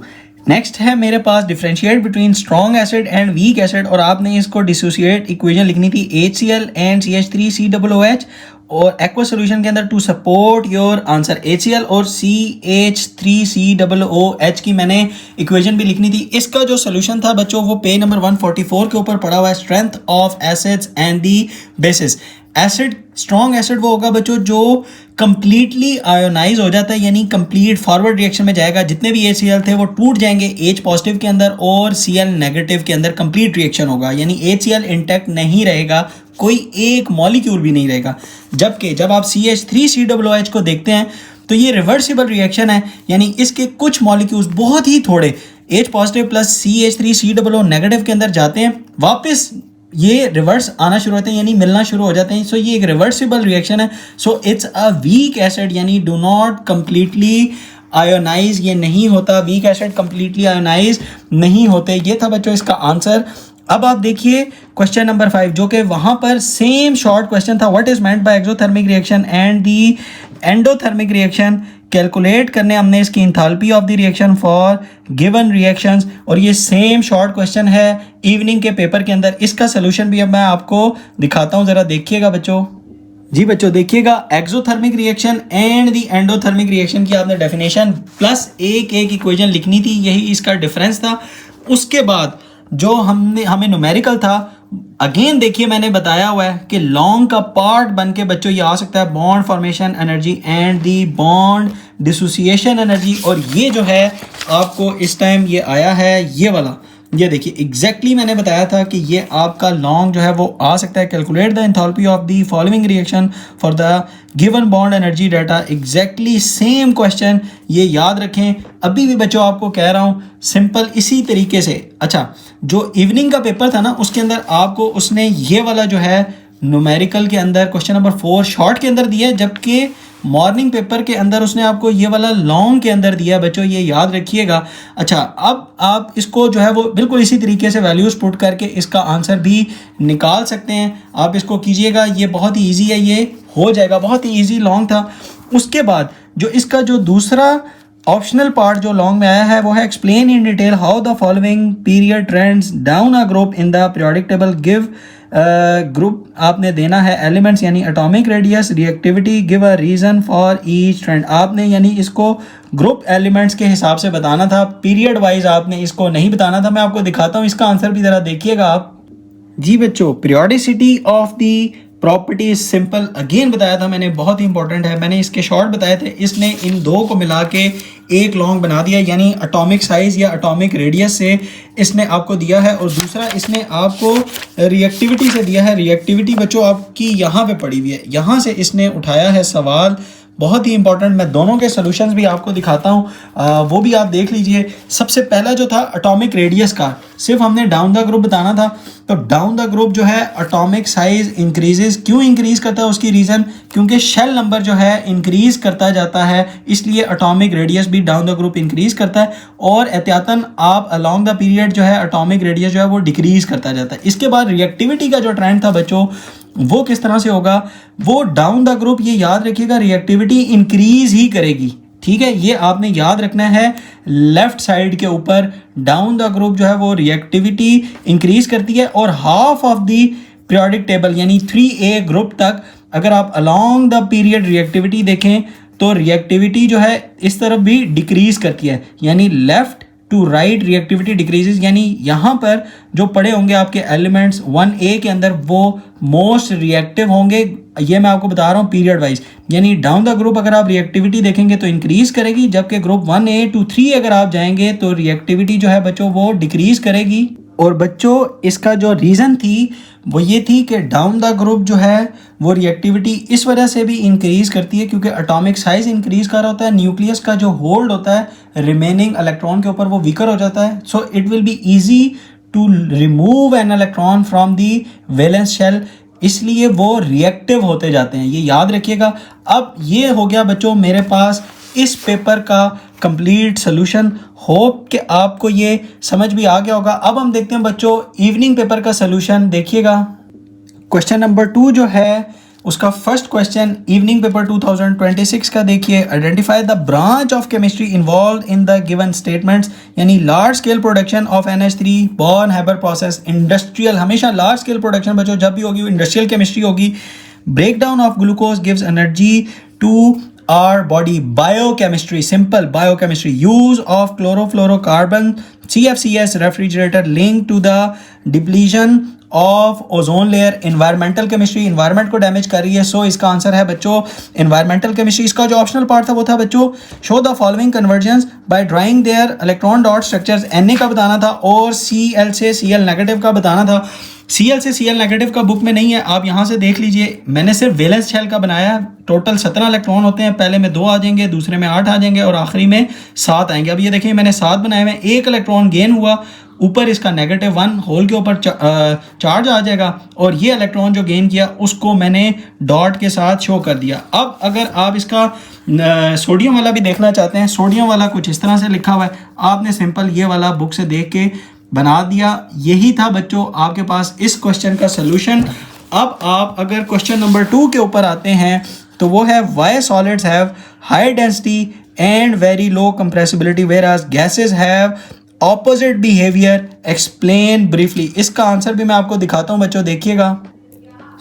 नेक्स्ट है मेरे पास differentiate between strong acid and weak acid, और आपने इसको डिसोसिएट इक्वेशन लिखनी थी HCl एंड CH3COOH, और एक्वा सोल्यूशन के अंदर to support your answer HCl और CH3COOH की मैंने इक्वेशन भी लिखनी थी। इसका जो सोल्यूशन था बच्चों वो पेज नंबर 144 के ऊपर पड़ा हुआ है, strength of acids and the basis. Acid, strong acid वो होगा बच्चों जो कंप्लीटली आयोनाइज हो जाता है, यानी कंप्लीट फॉरवर्ड रिएक्शन में जाएगा। जितने भी HCl थे वो टूट जाएंगे H पॉजिटिव के अंदर और Cl नेगेटिव के अंदर कंप्लीट रिएक्शन होगा, यानी HCl इंटैक्ट नहीं रहेगा, कोई एक मॉलिक्यूल भी नहीं रहेगा। जबकि जब आप CH3COOH को देखते हैं तो ये रिवर्सिबल रिएक्शन है, यानी इसके कुछ मॉलिक्यूल्स बहुत ही थोड़े H positive plus CH3COO negative के अंदर जाते हैं, वापस ये रिवर्स आना शुरू होते हैं, यानी मिलना शुरू हो जाते हैं। सो ये एक रिवर्सिबल रिएक्शन है। So it's a weak acid, यानी डू नॉट कंप्लीटली आयोनाइज, ये नहीं होता, वीक एसिड कंप्लीटली आयोनाइज नहीं होते। ये था बच्चों इसका आंसर। अब आप देखिए क्वेश्चन नंबर 5, जो कि वहाँ पर सेम शॉर्ट क्वेश्चन था, what is meant bye exothermic reaction and the endothermic reaction. Calculate करने हमने इसकी enthalpy of the reaction for given reactions, और ये सेम शॉर्ट क्वेश्चन है इवनिंग के पेपर के अंदर। इसका सोल्यूशन भी अब मैं आपको दिखाता हूँ, ज़रा देखिएगा बच्चों। जी बच्चों देखिएगा, exothermic reaction and the endothermic reaction की आपने डेफिनेशन प्लस एक इक्वेशन लिखनी थी, यही इसका डिफरेंस था। उसके बाद जो हमें न्यूमेरिकल था, अगेन देखिए मैंने बताया हुआ है कि लॉन्ग का पार्ट बन के बच्चों ये आ सकता है bond formation energy and the bond dissociation energy, और ये जो है आपको इस टाइम ये आया है ये वाला। ये देखिए एग्जैक्टली मैंने बताया था कि ये आपका लॉन्ग जो है वो आ सकता है। Calculate the enthalpy of the following reaction for the given bond energy data. Exactly same question, ये याद रखें। अभी भी बच्चों आपको कह रहा हूँ सिंपल इसी तरीके से। अच्छा, जो इवनिंग का पेपर था ना उसके अंदर आपको उसने ये वाला जो है न्यूमेरिकल के अंदर क्वेश्चन नंबर 4 शॉर्ट के अंदर दिया है, जबकि मॉर्निंग पेपर के अंदर उसने आपको ये वाला लॉन्ग के अंदर दिया है बच्चों, ये याद रखिएगा। अच्छा, अब आप इसको जो है वो बिल्कुल इसी तरीके से वैल्यूज पुट करके इसका आंसर भी निकाल सकते हैं। आप इसको कीजिएगा, ये बहुत ही ईजी है, ये हो जाएगा, बहुत ही ईजी लॉन्ग था। उसके बाद जो इसका जो दूसरा ऑप्शनल पार्ट जो लॉन्ग में आया है वो है explain in detail how the following period trends down a group in the periodic table. Give group आपने देना है एलिमेंट्स यानी atomic radius, reactivity, give a reason for each trend. आपने यानी इसको ग्रुप एलिमेंट्स के हिसाब से बताना था, पीरियड वाइज आपने इसको नहीं बताना था। मैं आपको दिखाता हूँ इसका आंसर भी ज़रा देखिएगा आप। जी बच्चों, periodicity of the property simple again बताया था मैंने, बहुत ही इंपॉर्टेंट है। मैंने इसके शॉर्ट बताए थे, इसने इन दो को मिला के एक लॉन्ग बना दिया, यानी एटॉमिक साइज या एटॉमिक रेडियस से इसने आपको दिया है। और दूसरा इसने आपको रिएक्टिविटी से दिया है। रिएक्टिविटी बच्चों आपकी यहाँ पे पड़ी हुई है, यहाँ से इसने उठाया है सवाल, बहुत ही इंपॉर्टेंट। मैं दोनों के सॉल्यूशंस भी आपको दिखाता हूँ, वो भी आप देख लीजिए। सबसे पहला जो था एटॉमिक रेडियस का, सिर्फ हमने डाउन द ग्रुप बताना था। तो डाउन द ग्रुप जो है एटॉमिक साइज इंक्रीजेस, क्यों इंक्रीज करता है उसकी रीज़न, क्योंकि शेल नंबर जो है इंक्रीज करता जाता है, इसलिए एटॉमिक रेडियस भी डाउन द ग्रुप इंक्रीज करता है। और एहतियातन आप अलोंग द पीरियड जो है एटॉमिक रेडियस जो है वो डिक्रीज करता जाता है। इसके बाद रिएक्टिविटी का जो ट्रेंड था बच्चों, वो किस तरह से होगा, वो डाउन द ग्रुप, ये याद रखिएगा, रिएक्टिविटी इंक्रीज ही करेगी। ठीक है, ये आपने याद रखना है। लेफ्ट साइड के ऊपर डाउन द ग्रुप जो है वो रिएक्टिविटी इंक्रीज करती है। और half of the periodic table यानी 3A ग्रुप तक अगर आप अलोंग द पीरियड रिएक्टिविटी देखें तो रिएक्टिविटी जो है इस तरफ भी डिक्रीज करती है, यानी left to right reactivity decreases. यानी यहाँ पर जो पड़े होंगे आपके एलिमेंट्स 1A के अंदर वो मोस्ट रिएक्टिव होंगे, ये मैं आपको बता रहा हूँ पीरियड वाइज। यानी डाउन द ग्रुप अगर आप रिएक्टिविटी देखेंगे तो इंक्रीज करेगी, जबकि ग्रुप 1A to 3 अगर आप जाएंगे तो रिएक्टिविटी जो है बच्चों वो डिक्रीज करेगी। और बच्चों इसका जो रीज़न थी वो ये थी कि डाउन द ग्रुप जो है वो रिएक्टिविटी इस वजह से भी इंक्रीज करती है क्योंकि एटॉमिक साइज इंक्रीज कर रहा होता है, न्यूक्लियस का जो होल्ड होता है रिमेनिंग इलेक्ट्रॉन के ऊपर वो वीकर हो जाता है। So it will be easy to remove an electron from the valence shell, इसलिए वो रिएक्टिव होते जाते हैं, ये याद रखिएगा। अब ये हो गया बच्चों मेरे पास इस पेपर का कंप्लीट सोल्यूशन। होप कि आपको ये समझ भी आ गया होगा। अब हम देखते हैं बच्चों इवनिंग पेपर का सोल्यूशन। देखिएगा क्वेश्चन नंबर 2 जो है उसका फर्स्ट क्वेश्चन इवनिंग पेपर 2026 का देखिए। Identify the branch of chemistry involve in the given statements, यानी large scale production of NH3 Born Haber process. Industrial, हमेशा लार्ज स्केल प्रोडक्शन बच्चों जब भी होगी इंडस्ट्रियल केमिस्ट्री होगी। Break down of glucose gives energy to our body. Biochemistry, simple biochemistry, use of chlorofluorocarbon CFCS refrigerator linked to the depletion of ozone layer. environmental chemistry, environment को damage कर रही है, सो इसका आंसर है बच्चों environmental chemistry। इसका जो optional part था वो था बच्चों show the following conversions by drawing their electron dot structures। Na का बताना था और Cl से Cl नेगेटिव का बताना था। Cl से Cl नेगेटिव का बुक में नहीं है, आप यहाँ से देख लीजिए। मैंने सिर्फ वैलेंस शेल का बनाया है। टोटल 17 इलेक्ट्रॉन होते हैं, पहले में 2 आ जाएंगे, दूसरे में 8 आ जाएंगे और आखिरी में 7 आएंगे। अब ये देखिए मैंने 7 बनाए हुए, 1 इलेक्ट्रॉन गेन हुआ, ऊपर इसका -1 होल के ऊपर चार्ज आ जाएगा और ये इलेक्ट्रॉन जो गेन किया उसको मैंने डॉट के साथ शो कर दिया। अब अगर आप इसका सोडियम वाला भी देखना चाहते हैं, सोडियम वाला कुछ इस तरह से लिखा हुआ है, आपने सिंपल ये वाला बुक से देख के बना दिया। यही था बच्चों आपके पास इस क्वेश्चन का सोल्यूशन। अब आप अगर क्वेश्चन नंबर 2 के ऊपर आते हैं तो वो है why solids have high density and very low compressibility whereas gases have opposite behaviour, explain briefly. इसका आंसर भी मैं आपको दिखाता हूं बच्चों, देखिएगा।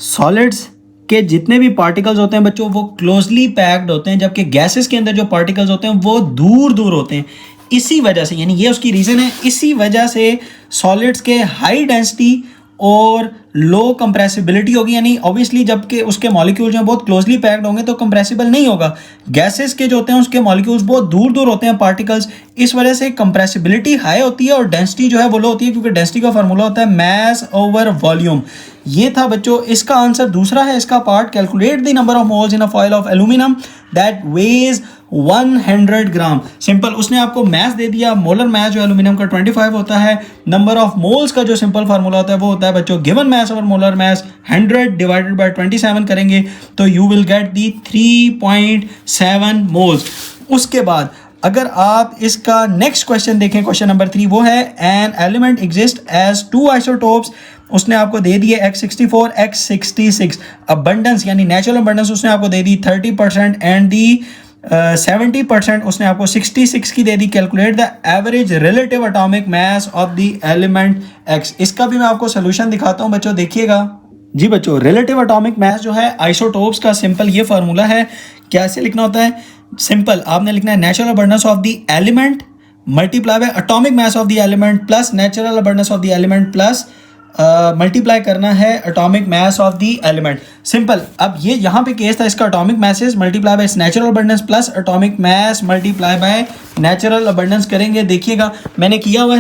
सॉलिड्स के जितने भी पार्टिकल्स होते हैं बच्चों वो क्लोजली पैक्ड होते हैं, जबकि गैसेस के अंदर जो पार्टिकल्स होते हैं वो दूर दूर होते हैं। इसी वजह से, यानी ये उसकी रीज़न है, इसी वजह से सॉलिड्स के हाई डेंसिटी और लो कंप्रेसिबिलिटी होगी। यानी ऑब्वियसली जबकि उसके मॉलिक्यूल्स जो हैं बहुत क्लोजली पैक्ड होंगे तो कंप्रेसिबल नहीं होगा। गैसेस के जो होते हैं उसके मॉलिक्यूल्स बहुत दूर दूर होते हैं पार्टिकल्स, इस वजह से कंप्रेसिबिलिटी हाई होती है और डेंसिटी जो है वो लो होती है, क्योंकि डेंसिटी का फार्मूला होता है मास ओवर वॉल्यूम। ये था बच्चों इसका आंसर। दूसरा है इसका part, calculate the number of moles in a foil of aluminium that weighs 100 gram. Simple उसने आपको मैथ दे दिया, मोलर मैथ जो एल्यूमिनियम का 25 होता है। नंबर ऑफ मोल्स का जो सिंपल फार्मूला होता है वो होता है बच्चों गिवन मैथ और मोलर मैथ 100 डिवाइडेड बाय 27 करेंगे तो you will get the 3.7 moles. उसके बाद अगर आप इसका नेक्स्ट क्वेश्चन देखें, क्वेश्चन नंबर 3, वो है an element exist as 2 isotopes. उसने आपको दे दिए X64 X66। अबंडेंस यानी नेचुरल अबंडेंस उसने आपको दे दी 30% एंड दी 70% उसने आपको 66 की दे दी। Calculate the average relative atomic mass of the element X. इसका भी मैं आपको सोल्यूशन दिखाता हूँ बच्चों, देखिएगा जी बच्चों। रिलेटिव एटॉमिक मास जो है आइसोटोप्स का सिंपल ये फार्मूला है, कैसे लिखना होता है, सिंपल आपने लिखना है natural abundance of the element multiply by atomic mass of the element plus natural abundance of the element plus multiply करना है atomic mass of the element. Simple, अब ये यहाँ पे केस था इसका, atomic masses multiply by natural abundance plus atomic mass multiply by natural abundance करेंगे। देखिएगा मैंने किया हुआ,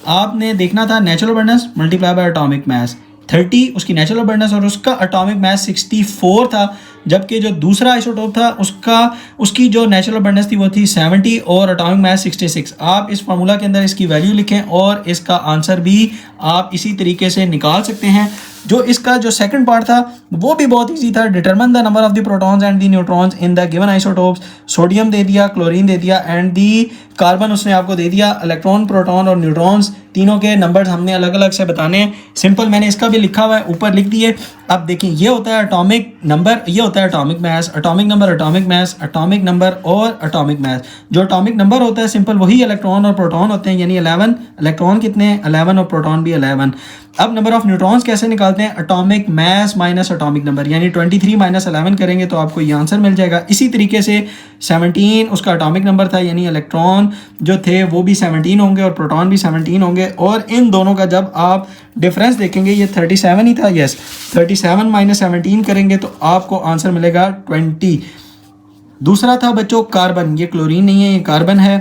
आपने देखना था natural abundance multiply by atomic mass 30 उसकी नेचुरल अबंडेंस और उसका एटॉमिक मास 64 था, जबकि जो दूसरा आइसोटोप था उसकी जो नेचुरल अबंडेंस थी वो थी 70 और एटॉमिक मास 66। आप इस फार्मूला के अंदर इसकी वैल्यू लिखें और इसका आंसर भी आप इसी तरीके से निकाल सकते हैं। जो इसका जो सेकंड पार्ट था वो भी बहुत इजी था, determine the number of the protons and the neutrons in the given isotopes. Sodium दे दिया, क्लोरीन दे दिया एंड दी कार्बन उसने आपको दे दिया। इलेक्ट्रॉन, प्रोटॉन और न्यूट्रॉन्स तीनों के नंबर्स हमने अलग अलग से बताने हैं। सिंपल मैंने इसका भी लिखा हुआ है, ऊपर लिख दिए। अब देखिए ये होता है एटॉमिक नंबर, ये होता है atomic mass, atomic number, atomic mass, atomic number और एटॉमिक मास। जो एटॉमिक नंबर होता है सिंपल वही इलेक्ट्रॉन और प्रोटॉन होते हैं, यानी 11 इलेक्ट्रॉन कितने हैं 11 और प्रोटॉन भी 11। अब नंबर ऑफ न्यूट्रॉन्स कैसे निकालते हैं, atomic mass minus atomic number, यानी 23 माइनस 11 करेंगे तो आपको ये आंसर मिल जाएगा। इसी तरीके से 17 उसका एटॉमिक नंबर था, यानी इलेक्ट्रॉन जो थे वो भी 17 होंगे और प्रोटॉन भी 17 होंगे। और इन दोनों का जब आप डिफरेंस देखेंगे ये 37 ही था, यस 37 माइनस 17 करेंगे तो आपको आंसर मिलेगा 20। दूसरा था बच्चों कार्बन, ये क्लोरीन नहीं है ये कार्बन है।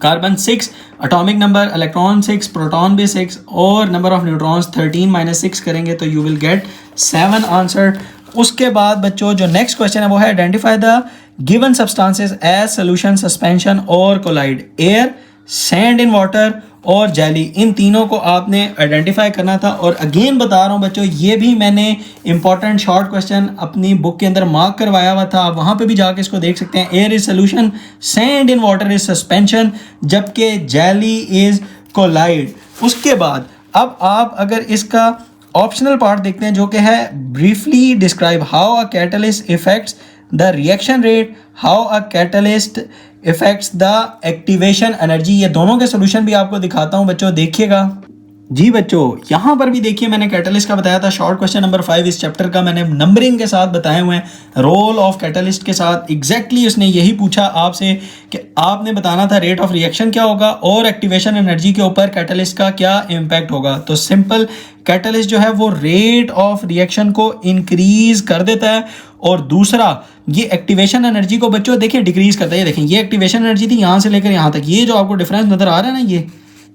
Carbon 6 atomic number, electron 6, proton भी 6 और नंबर ऑफ न्यूट्रॉन्स 13 माइनस 6 करेंगे तो यू विल गेट 7 आंसर। उसके बाद बच्चों जो नेक्स्ट क्वेश्चन है वो है identify the given substances as solution, suspension और colloid. Air, sand in water और जेली, इन तीनों को आपने आइडेंटिफाई करना था। और अगेन बता रहा हूँ बच्चों ये भी मैंने इंपॉर्टेंट शॉर्ट क्वेश्चन अपनी बुक के अंदर मार्क करवाया हुआ था, आप वहाँ पे भी जाके इसको देख सकते हैं। Air is solution, sand in water is suspension, जबकि जेली इज कोलाइड। उसके बाद अब आप अगर इसका ऑप्शनल पार्ट देखते हैं जो कि है briefly describe how a catalyst effects the reaction rate, how a catalyst effects the activation energy. ये दोनों के सोल्यूशन भी आपको दिखाता हूं बच्चों, देखिएगा जी बच्चों। यहां पर भी देखिए मैंने कैटलिस्ट का बताया था, शॉर्ट क्वेश्चन नंबर 5 इस चैप्टर का मैंने नंबरिंग के साथ बताए हुए हैं, रोल ऑफ कैटलिस्ट के साथ। एग्जैक्टली उसने यही पूछा आपसे कि आपने बताना था रेट ऑफ रिएक्शन क्या होगा और एक्टिवेशन एनर्जी के ऊपर कैटलिस्ट का क्या इम्पैक्ट होगा। तो सिंपल कैटलिस्ट जो है वो रेट ऑफ रिएक्शन को इंक्रीज कर देता है और दूसरा ये एक्टिवेशन एनर्जी को बच्चों देखिए डिक्रीज करता है। ये देखें ये एक्टिवेशन एनर्जी थी यहाँ से लेकर यहाँ तक, ये जो आपको डिफरेंस नजर आ रहा है ना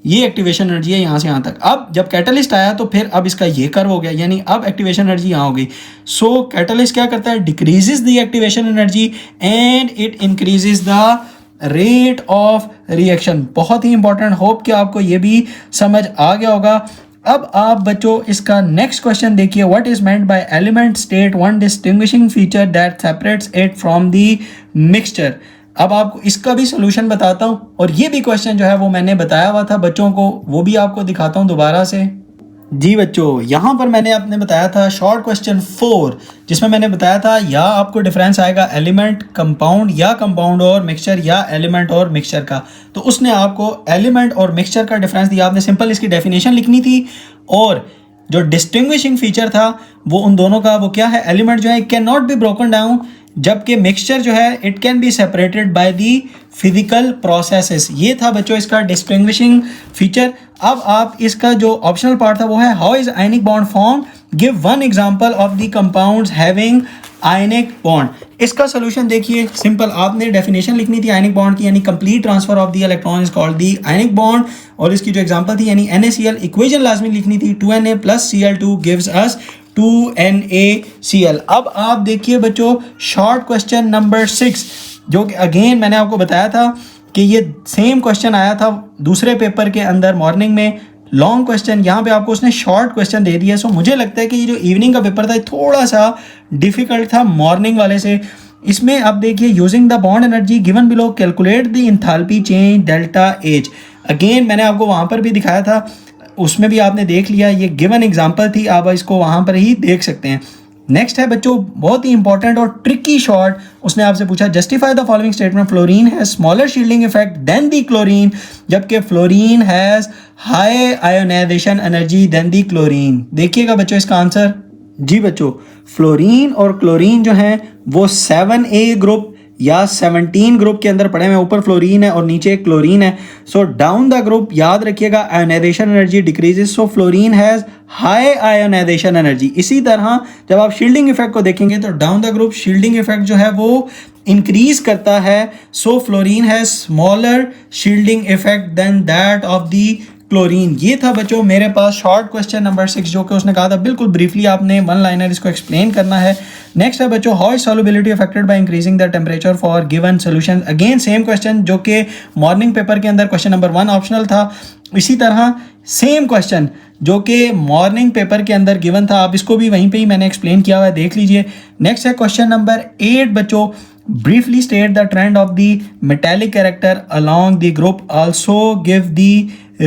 ये एक्टिवेशन एनर्जी है यहाँ से यहाँ तक। अब जब कैटलिस्ट आया तो फिर अब इसका ये कर्व हो गया, यानी अब एक्टिवेशन एनर्जी यहाँ हो गई। सो कैटलिस्ट क्या करता है, decreases the activation energy and it increases the rate of reaction. बहुत ही इंपॉर्टेंट, होप कि आपको ये भी समझ आ गया होगा। अब आप बच्चों इसका नेक्स्ट क्वेश्चन देखिए, what is meant bye element state one distinguishing feature that separates it from the mixture. अब आपको इसका भी सोल्यूशन बताता हूं और ये भी क्वेश्चन जो है वो मैंने बताया हुआ था बच्चों को, वो भी आपको दिखाता हूं दोबारा से। जी बच्चों यहाँ पर मैंने आपने बताया था शॉर्ट क्वेश्चन 4 जिसमें मैंने बताया था या आपको डिफरेंस आएगा एलिमेंट कंपाउंड या कंपाउंड और मिक्सचर या एलिमेंट और मिक्सचर का। तो उसने आपको एलिमेंट और मिक्सचर का डिफरेंस दिया, आपने सिंपल इसकी डेफिनेशन लिखनी थी और जो डिस्टिंग्विशिंग फीचर था वो उन दोनों का वो क्या है, एलिमेंट जो है can not be broken down, जबकि मिक्सचर जो है it can be separated by the physical processes. ये था बच्चों इसका डिस्टिंग्विशिंग फीचर। अब आप इसका जो ऑप्शनल पार्ट था वो है how is ionic bond form, give one example of the compounds having ionic bond. इसका सोल्यूशन देखिए सिंपल, आपने डेफिनेशन लिखनी थी आयनिक बॉन्ड की, यानी complete transfer of the electron is called the ionic bond. और इसकी जो एग्जांपल थी यानी NaCl, इक्वेशन लाजमी लिखनी थी 2Na plus Cl2 gives us 2NaCl। अब आप देखिए बच्चों शॉर्ट क्वेश्चन नंबर 6 जो कि अगेन मैंने आपको बताया था कि ये सेम क्वेश्चन आया था दूसरे पेपर के अंदर मॉर्निंग में, लॉन्ग क्वेश्चन, यहाँ पे आपको उसने शॉर्ट क्वेश्चन दे दिया। सो मुझे लगता है कि ये जो इवनिंग का पेपर था थोड़ा सा डिफिकल्ट था मॉर्निंग वाले से। इसमें अब देखिए using the bond energy given below calculate the enthalpy change delta H। Again मैंने आपको वहाँ पर भी दिखाया था, उसमें भी आपने देख लिया, ये गिवन एग्जांपल थी, आप इसको वहाँ पर ही देख सकते हैं। नेक्स्ट है बच्चों बहुत ही इंपॉर्टेंट और ट्रिकी शॉर्ट, उसने आपसे पूछा justify the following statement, fluorine has smaller shielding effect than the chlorine, जबकि fluorine has high ionization energy than the chlorine. देखिएगा बच्चों इसका आंसर। जी बच्चों, फ्लोरीन और क्लोरीन जो हैं वो 7A ग्रुप या 17 ग्रुप के अंदर पड़े हुए, ऊपर फ्लोरीन है और नीचे क्लोरीन है। सो डाउन द ग्रुप याद रखिएगा ionization energy decreases, so fluorine has high ionization energy. इसी तरह जब आप शील्डिंग इफेक्ट को देखेंगे तो down the group shielding effect जो है वो इंक्रीज करता है, so fluorine has smaller shielding effect than that of the chlorine. ये था बच्चों मेरे पास शॉर्ट क्वेश्चन नंबर 6 जो कि उसने कहा था बिल्कुल ब्रीफली आपने वन लाइनर इसको एक्सप्लेन करना है। नेक्स्ट है बच्चों how is solubility affected by increasing the temperature for given solution. Again same question जो कि मॉर्निंग पेपर के अंदर क्वेश्चन नंबर 1 ऑप्शनल था, इसी तरह सेम क्वेश्चन जो कि मॉर्निंग पेपर के अंदर गिवन था, आप इसको भी वहीं पे ही मैंने एक्सप्लेन किया हुआ है, देख लीजिए। नेक्स्ट है क्वेश्चन नंबर 8 बच्चों, briefly state the trend of the metallic character along the group, also give the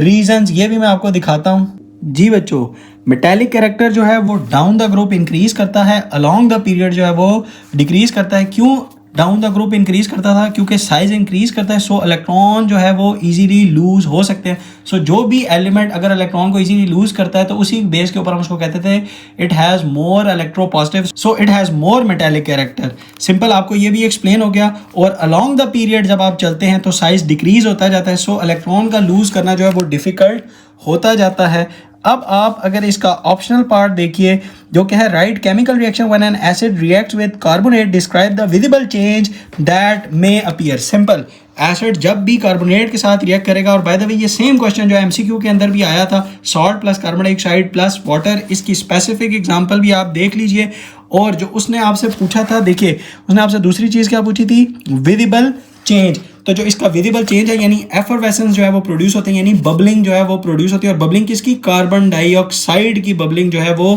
reasons। ये भी मैं आपको दिखाता हूँ। जी बच्चों, मेटालिक कैरेक्टर जो है वो डाउन द ग्रुप इंक्रीज करता है, अलोंग द पीरियड जो है वो डिक्रीज करता है। क्यों डाउन द ग्रुप इंक्रीज करता था? क्योंकि साइज इंक्रीज करता है, सो इलेक्ट्रॉन जो है वो इजीली लूज हो सकते हैं। सो जो भी एलिमेंट अगर इलेक्ट्रॉन को इजीली लूज करता है तो उसी बेस के ऊपर हम उसको कहते थे it has more electropositive, so it has more metallic character. Simple, आपको ये भी एक्सप्लेन हो गया। और अलोंग द पीरियड जब आप चलते हैं तो साइज डिक्रीज होता जाता है, सो इलेक्ट्रॉन का लूज करना जो है वो डिफिकल्ट होता जाता है। अब आप अगर इसका ऑप्शनल पार्ट देखिए जो कि है right chemical reaction when an acid reacts with carbonate, describe the visible change that may appear. Simple, acid जब भी कार्बोनेट के साथ रिएक्ट करेगा, और बाय द वे ये सेम क्वेश्चन जो एमसीक्यू के अंदर भी आया था, salt plus carbon dioxide plus water, इसकी स्पेसिफिक एग्जांपल भी आप देख लीजिए। और जो उसने आपसे पूछा था, देखिए उसने आपसे दूसरी चीज़ क्या पूछी थी, विजिबल चेंज। तो जो इसका विजिबल चेंज है यानी एफरवेसेंस जो है वो प्रोड्यूस होते हैं, यानी बबलिंग जो है वो प्रोड्यूस होती है। और बबलिंग किसकी? कार्बन डाइऑक्साइड की बबलिंग जो है वो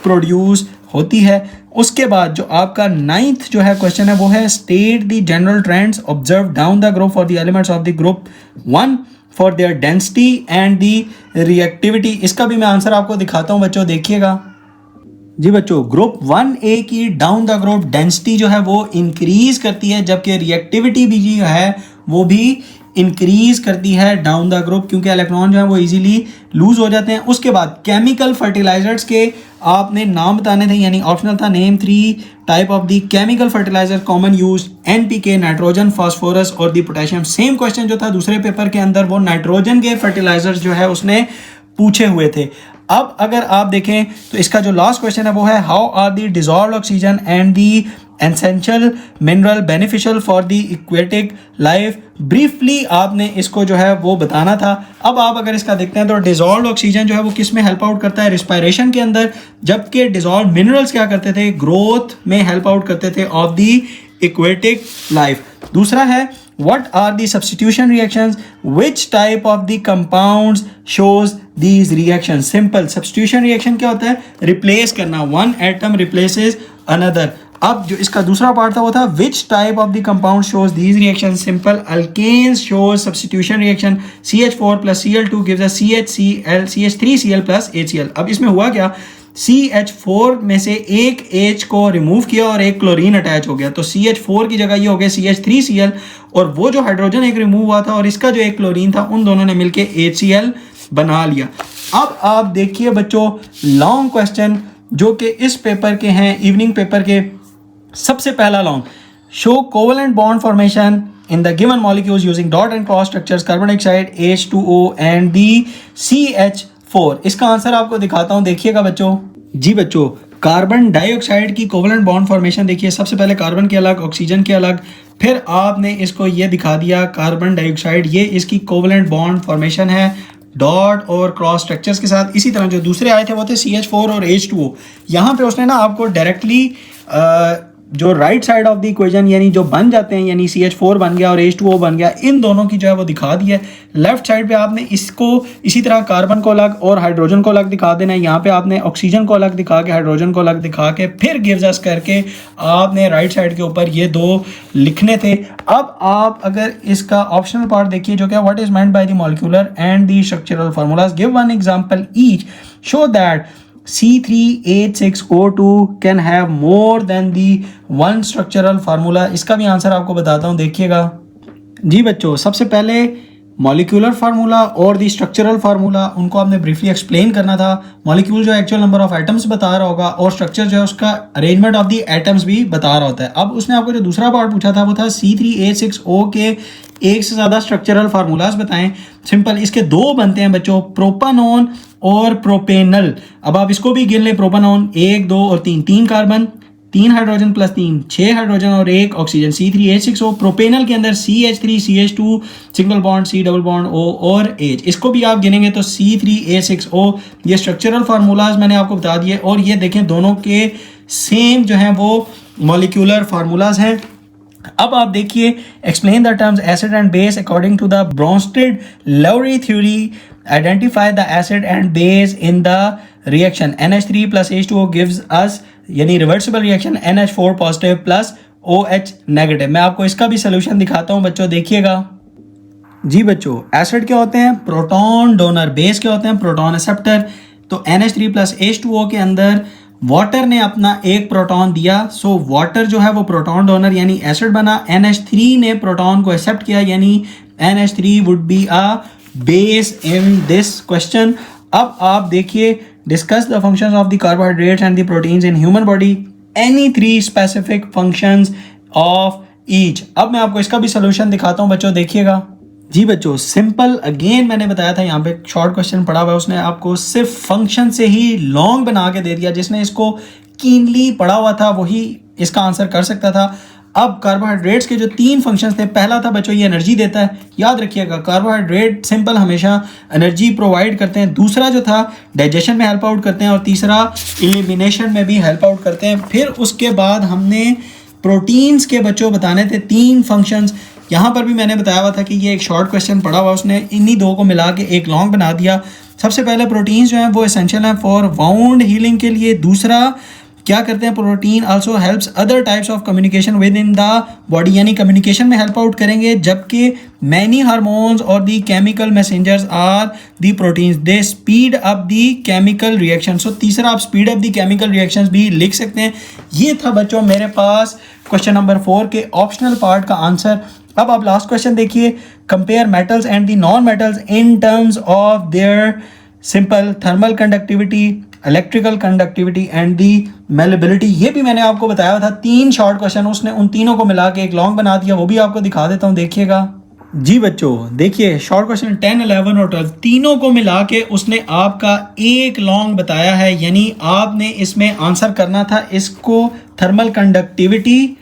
प्रोड्यूस होती है। उसके बाद जो आपका 9th जो है क्वेश्चन है वो है state the general trends observe down the group for the elements of the group 1 for their density and the reactivity. इसका भी मैं आंसर आपको दिखाता हूँ बच्चों, देखिएगा। जी बच्चों, ग्रुप 1A की डाउन द ग्रुप डेंसिटी जो है वो इंक्रीज करती है, जबकि रिएक्टिविटी भी जो है वो भी इंक्रीज करती है डाउन द ग्रुप, क्योंकि इलेक्ट्रॉन जो है वो इजीली लूज हो जाते हैं। उसके बाद केमिकल फर्टिलाइजर्स के आपने नाम बताने थे, यानी ऑप्शनल था name 3 type of the chemical fertilizer common use, NPK nitrogen, phosphorus और द पोटेशियम। सेम क्वेश्चन जो था दूसरे पेपर के अंदर वो नाइट्रोजन के फर्टिलाइजर्स जो है उसने पूछे हुए थे। अब अगर आप देखें तो इसका जो लास्ट क्वेश्चन है वो है how are the dissolved oxygen and the essential mineral beneficial for the aquatic life. Briefly आपने इसको जो है वो बताना था। अब आप अगर इसका देखते हैं तो डिजॉल्व्ड ऑक्सीजन जो है वो किस में हेल्प आउट करता है? रिस्पायरेशन के अंदर, जबकि डिजॉल्व्ड मिनरल्स क्या करते थे? ग्रोथ में हेल्प आउट करते थे ऑफ दी एक्वेटिक लाइफ। दूसरा है what are the substitution reactions, which type of the compounds shows these reactions। simple, substitution reaction क्या होता है? replace करना, one atom replaces another। अब जो इसका दूसरा पार्ट था वो था which type of the compound shows these reactions। simple, alkanes shows substitution reaction, CH4 plus Cl2 gives us CH3Cl plus HCl। अब इसमें हुआ क्या, CH4 में से एक H को रिमूव किया और एक क्लोरीन अटैच हो गया, तो CH4 की जगह ये हो गया CH3Cl, और वो जो हाइड्रोजन एक रिमूव हुआ था और इसका जो एक क्लोरीन था, उन दोनों ने मिलके HCl बना लिया। अब आप देखिए बच्चों लॉन्ग क्वेश्चन जो कि इस पेपर के हैं, इवनिंग पेपर के। सबसे पहला long, show covalent bond formation in the given molecules using dot and cross structures carbon dioxide, H2O and the CH4। इसका आंसर आपको दिखाता हूं, देखिएगा बच्चों। जी बच्चों, कार्बन डाइऑक्साइड की कोवेलेंट बॉन्ड फॉर्मेशन देखिए, सबसे पहले कार्बन के अलग, ऑक्सीजन के अलग, फिर आपने इसको ये दिखा दिया कार्बन डाइऑक्साइड, ये इसकी कोवेलेंट बॉन्ड फॉर्मेशन है डॉट और क्रॉस स्ट्रक्चर्स के साथ। इसी तरह जो दूसरे आए थे वो थे CH4 और H2O। यहाँ पे उसने ना आपको डायरेक्टली जो right side of the equation यानी जो बन जाते हैं, यानी CH4 बन गया और H2O बन गया, इन दोनों की जो है वो दिखा दिया है। लेफ्ट साइड पे आपने इसको इसी तरह कार्बन को अलग और हाइड्रोजन को अलग दिखा देना है। यहाँ पे आपने ऑक्सीजन को अलग दिखा के, हाइड्रोजन को अलग दिखा के, फिर गिव्स अस करके आपने राइट साइड के ऊपर ये दो लिखने थे। अब आप अगर इसका ऑप्शनल पार्ट देखिए जो क्या, what is meant by the molecular and the structural formulas, give one example each, show that C3H6O2 can have more than the one structural formula. इसका भी आंसर आपको बताता हूँ, देखिएगा जी बच्चों। सबसे पहले मॉलिक्यूलर फार्मूला और दी स्ट्रक्चरल फार्मूला, उनको आपने ब्रीफली एक्सप्लेन करना था। मॉलिक्यूल जो एक्चुअल नंबर ऑफ एटम्स बता रहा होगा और स्ट्रक्चर जो है उसका अरेंजमेंट ऑफ दी एटम्स भी बता रहा होता है। अब उसने आपको जो दूसरा पार्ट पूछा था वो था C3H6O के एक से ज़्यादा स्ट्रक्चरल फार्मूलाज बताएं। सिंपल, इसके दो बनते हैं बच्चों, प्रोपानॉन और प्रोपेनल। अब आप इसको भी गिन लें, प्रोपानॉन 1, 2 और 3, 3 कार्बन, 3 हाइड्रोजन प्लस 3, 6 हाइड्रोजन और 1 ऑक्सीजन, C3H6O। प्रोपेनल के अंदर CH3 CH2 single bond, C double bond O और H। इसको भी आप गिनेंगे तो C3H6O। ये स्ट्रक्चरल फार्मूलाज मैंने आपको बता दिए और ये देखें दोनों के सेम जो हैं वो मॉलिक्यूलर फार्मूलाज हैं। अब आप देखिए, explain the terms acid and base according to the Bronsted Lowry theory, identify the acid and base in the reaction NH3 plus H2O gives us, यानी reversible reaction NH4 positive plus OH negative. मैं आपको इसका भी solution दिखाता हूं बच्चों, देखिएगा जी बच्चों। एसिड क्या होते हैं? Proton donor. बेस क्या होते हैं? Proton acceptor. तो NH3 plus H2O के अंदर वाटर ने अपना एक प्रोटॉन दिया, सो वाटर जो है वो प्रोटॉन डोनर यानी एसिड बना। NH3 ने प्रोटॉन को एक्सेप्ट किया यानी NH3 would be a base in this question. अब आप देखिए, discuss the functions of the carbohydrates and the proteins in human body, any 3 specific functions of each. अब मैं आपको इसका भी सोल्यूशन दिखाता हूं बच्चों, देखिएगा जी बच्चों। सिंपल, अगेन मैंने बताया था यहाँ पे शॉर्ट क्वेश्चन पढ़ा हुआ है, उसने आपको सिर्फ फंक्शन से ही लॉन्ग बना के दे दिया। जिसने इसको कीनली पढ़ा हुआ था वही इसका आंसर कर सकता था। अब कार्बोहाइड्रेट्स के जो 3 फंक्शंस थे, पहला था बच्चों ये एनर्जी देता है, याद रखिएगा कार्बोहाइड्रेट सिंपल हमेशा एनर्जी प्रोवाइड करते हैं। दूसरा जो था डाइजेशन में हेल्प आउट करते हैं और तीसरा एलिमिनेशन में भी हेल्प आउट करते हैं। फिर उसके बाद हमने प्रोटीन्स के बच्चों बताने थे 3 फंक्शंस। यहाँ पर भी मैंने बताया हुआ था कि ये एक शॉर्ट क्वेश्चन पढ़ा हुआ, उसने इन्हीं 2 को मिला के एक लॉन्ग बना दिया। सबसे पहले प्रोटीन्स जो हैं वो एसेंशियल हैं फॉर वाउंड हीलिंग के लिए। दूसरा क्या करते हैं, protein also helps other types of communication within the body, यानी कम्युनिकेशन में हेल्प आउट करेंगे। जबकि मैनी हार्मोन्स और the chemical messengers are the proteins, they speed up the chemical reaction. So तीसरा आप speed up the chemical reactions भी लिख सकते हैं। ये था बच्चों मेरे पास क्वेश्चन नंबर 4 के ऑप्शनल पार्ट का आंसर। अब आप लास्ट क्वेश्चन देखिए, compare metals and the non metals in terms of their simple thermal conductivity, electrical conductivity and the malleability. ये भी मैंने आपको बताया था 3 शॉर्ट क्वेश्चन, उसने उन तीनों को मिला के एक लॉन्ग बना दिया, वो भी आपको दिखा देता हूँ, देखिएगा जी बच्चों। देखिए शॉर्ट क्वेश्चन 10, 11 और 12 तीनों को मिला के उसने आपका एक लॉन्ग बताया है। यानी आपने इसमें आंसर करना था इसको thermal conductivity,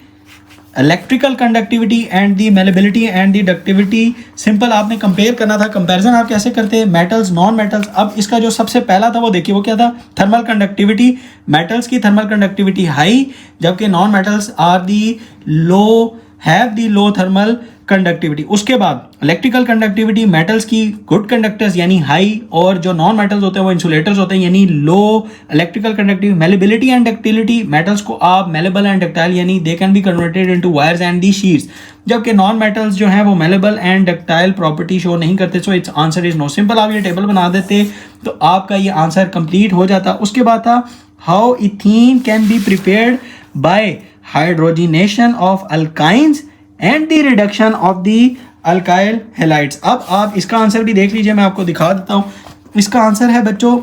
electrical conductivity and the malleability and the ductivity. Simple आपने कंपेयर करना था। कंपैरिजन आप कैसे करते हैं, मेटल्स नॉन मेटल्स। अब इसका जो सबसे पहला था वो देखिए, वो क्या था, थर्मल कंडक्टिविटी। मेटल्स की थर्मल कंडक्टिविटी हाई, जबकि non metals are the low, have the low thermal conductivity. उसके बाद इलेक्ट्रिकल कंडक्टिविटी, मेटल्स की गुड कंडक्टर्स यानी हाई, और जो नॉन मेटल्स होते हैं वो इंसुलेटर्स होते हैं यानी low electrical conductivity. Malleability and ductility, metals को आप मेलेबल एंड डक्टाइल यानी they can be converted into wires and the sheets, जबकि नॉन मेटल्स जो हैं वो malleable and ductile property show नहीं करते। So it's answer is no. Simple आप ये टेबल बना देते तो आपका ये आंसर कंप्लीट हो जाता। उसके बाद था how ethene can be prepared by hydrogenation of alkynes and the reduction of the alkyl halides. अब आप इसका आंसर भी देख लीजिए, मैं आपको दिखा देता हूँ। इसका आंसर है बच्चों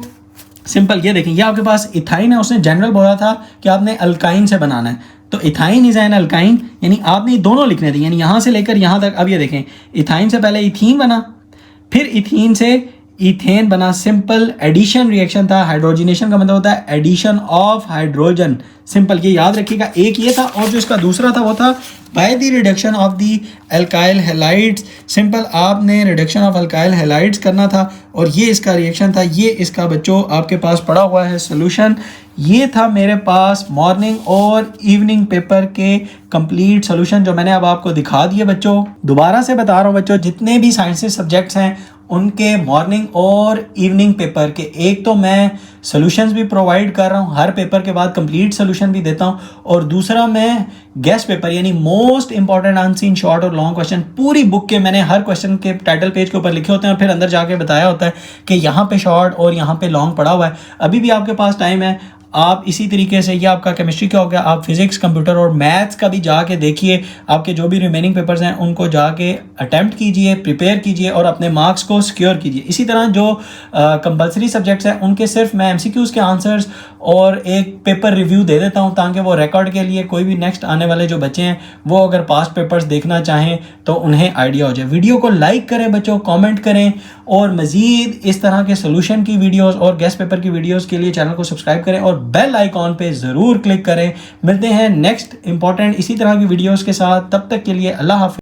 सिंपल, ये देखें, ये आपके पास इथाइन है, उसने जनरल बोला था कि आपने अल्काइन से बनाना है, तो इथाइन इज एन अल्काइन, यानी आपने दोनों लिखने थे, यानी यहाँ से लेकर यहाँ तक। अब ये देखें, इथाइन से पहले इथीन बना, फिर इथीन से इथेन बना। सिंपल एडिशन रिएक्शन था। हाइड्रोजिनेशन का मतलब होता है एडिशन ऑफ हाइड्रोजन। सिंपल ये याद रखिएगा, एक ये था, और जो इसका दूसरा था वो था by the reduction of the alkyl halides. Simple आपने रिडक्शन ऑफ अल्काइल हैलाइड्स करना था, और ये इसका रिएक्शन था। ये इसका बच्चों आपके पास पड़ा हुआ है सोल्यूशन। ये था मेरे पास मॉर्निंग और इवनिंग पेपर के कंप्लीट सोल्यूशन जो मैंने अब आपको दिखा दिए बच्चों। दोबारा से बता रहा हूँ बच्चों, जितने भी साइंसेस सब्जेक्ट्स हैं उनके मॉर्निंग और इवनिंग पेपर के, एक तो मैं सॉल्यूशंस भी प्रोवाइड कर रहा हूँ, हर पेपर के बाद कंप्लीट सॉल्यूशन भी देता हूँ, और दूसरा मैं गेस्ट पेपर यानी मोस्ट इंपॉर्टेंट अनसीन शॉर्ट और लॉन्ग क्वेश्चन पूरी बुक के मैंने हर क्वेश्चन के टाइटल पेज के ऊपर लिखे होते हैं और फिर अंदर जाके बताया होता है कि यहाँ पे शॉर्ट और यहाँ पे लॉन्ग पड़ा हुआ है। अभी भी आपके पास टाइम है, आप इसी तरीके से, ये आपका केमिस्ट्री का हो गया, आप फिजिक्स, कंप्यूटर और मैथ्स का भी जाके देखिए, आपके जो भी रिमेनिंग पेपर्स हैं उनको जाके अटेम्प्ट कीजिए, प्रिपेयर कीजिए और अपने मार्क्स को सिक्योर कीजिए। इसी तरह जो कंपलसरी सब्जेक्ट्स हैं उनके सिर्फ मैं एमसीक्यूज़ के आंसर्स और एक पेपर रिव्यू दे देता हूं, ताकि वो रिकॉर्ड के लिए कोई भी नेक्स्ट आने वाले जो बच्चे हैं वो अगर पास्ट पेपर्स देखना चाहें तो उन्हें आइडिया हो जाए। वीडियो को लाइक करें बच्चों, कमेंट करें, और मज़ीद इस तरह के सोल्यूशन की वीडियोस और गेस्ट पेपर की वीडियोस के लिए चैनल को सब्सक्राइब करें और बेल आइकॉन पे ज़रूर क्लिक करें। मिलते हैं नेक्स्ट इंपॉर्टेंट इसी तरह की वीडियोस के साथ, तब तक के लिए अल्लाह हाफ़िज़।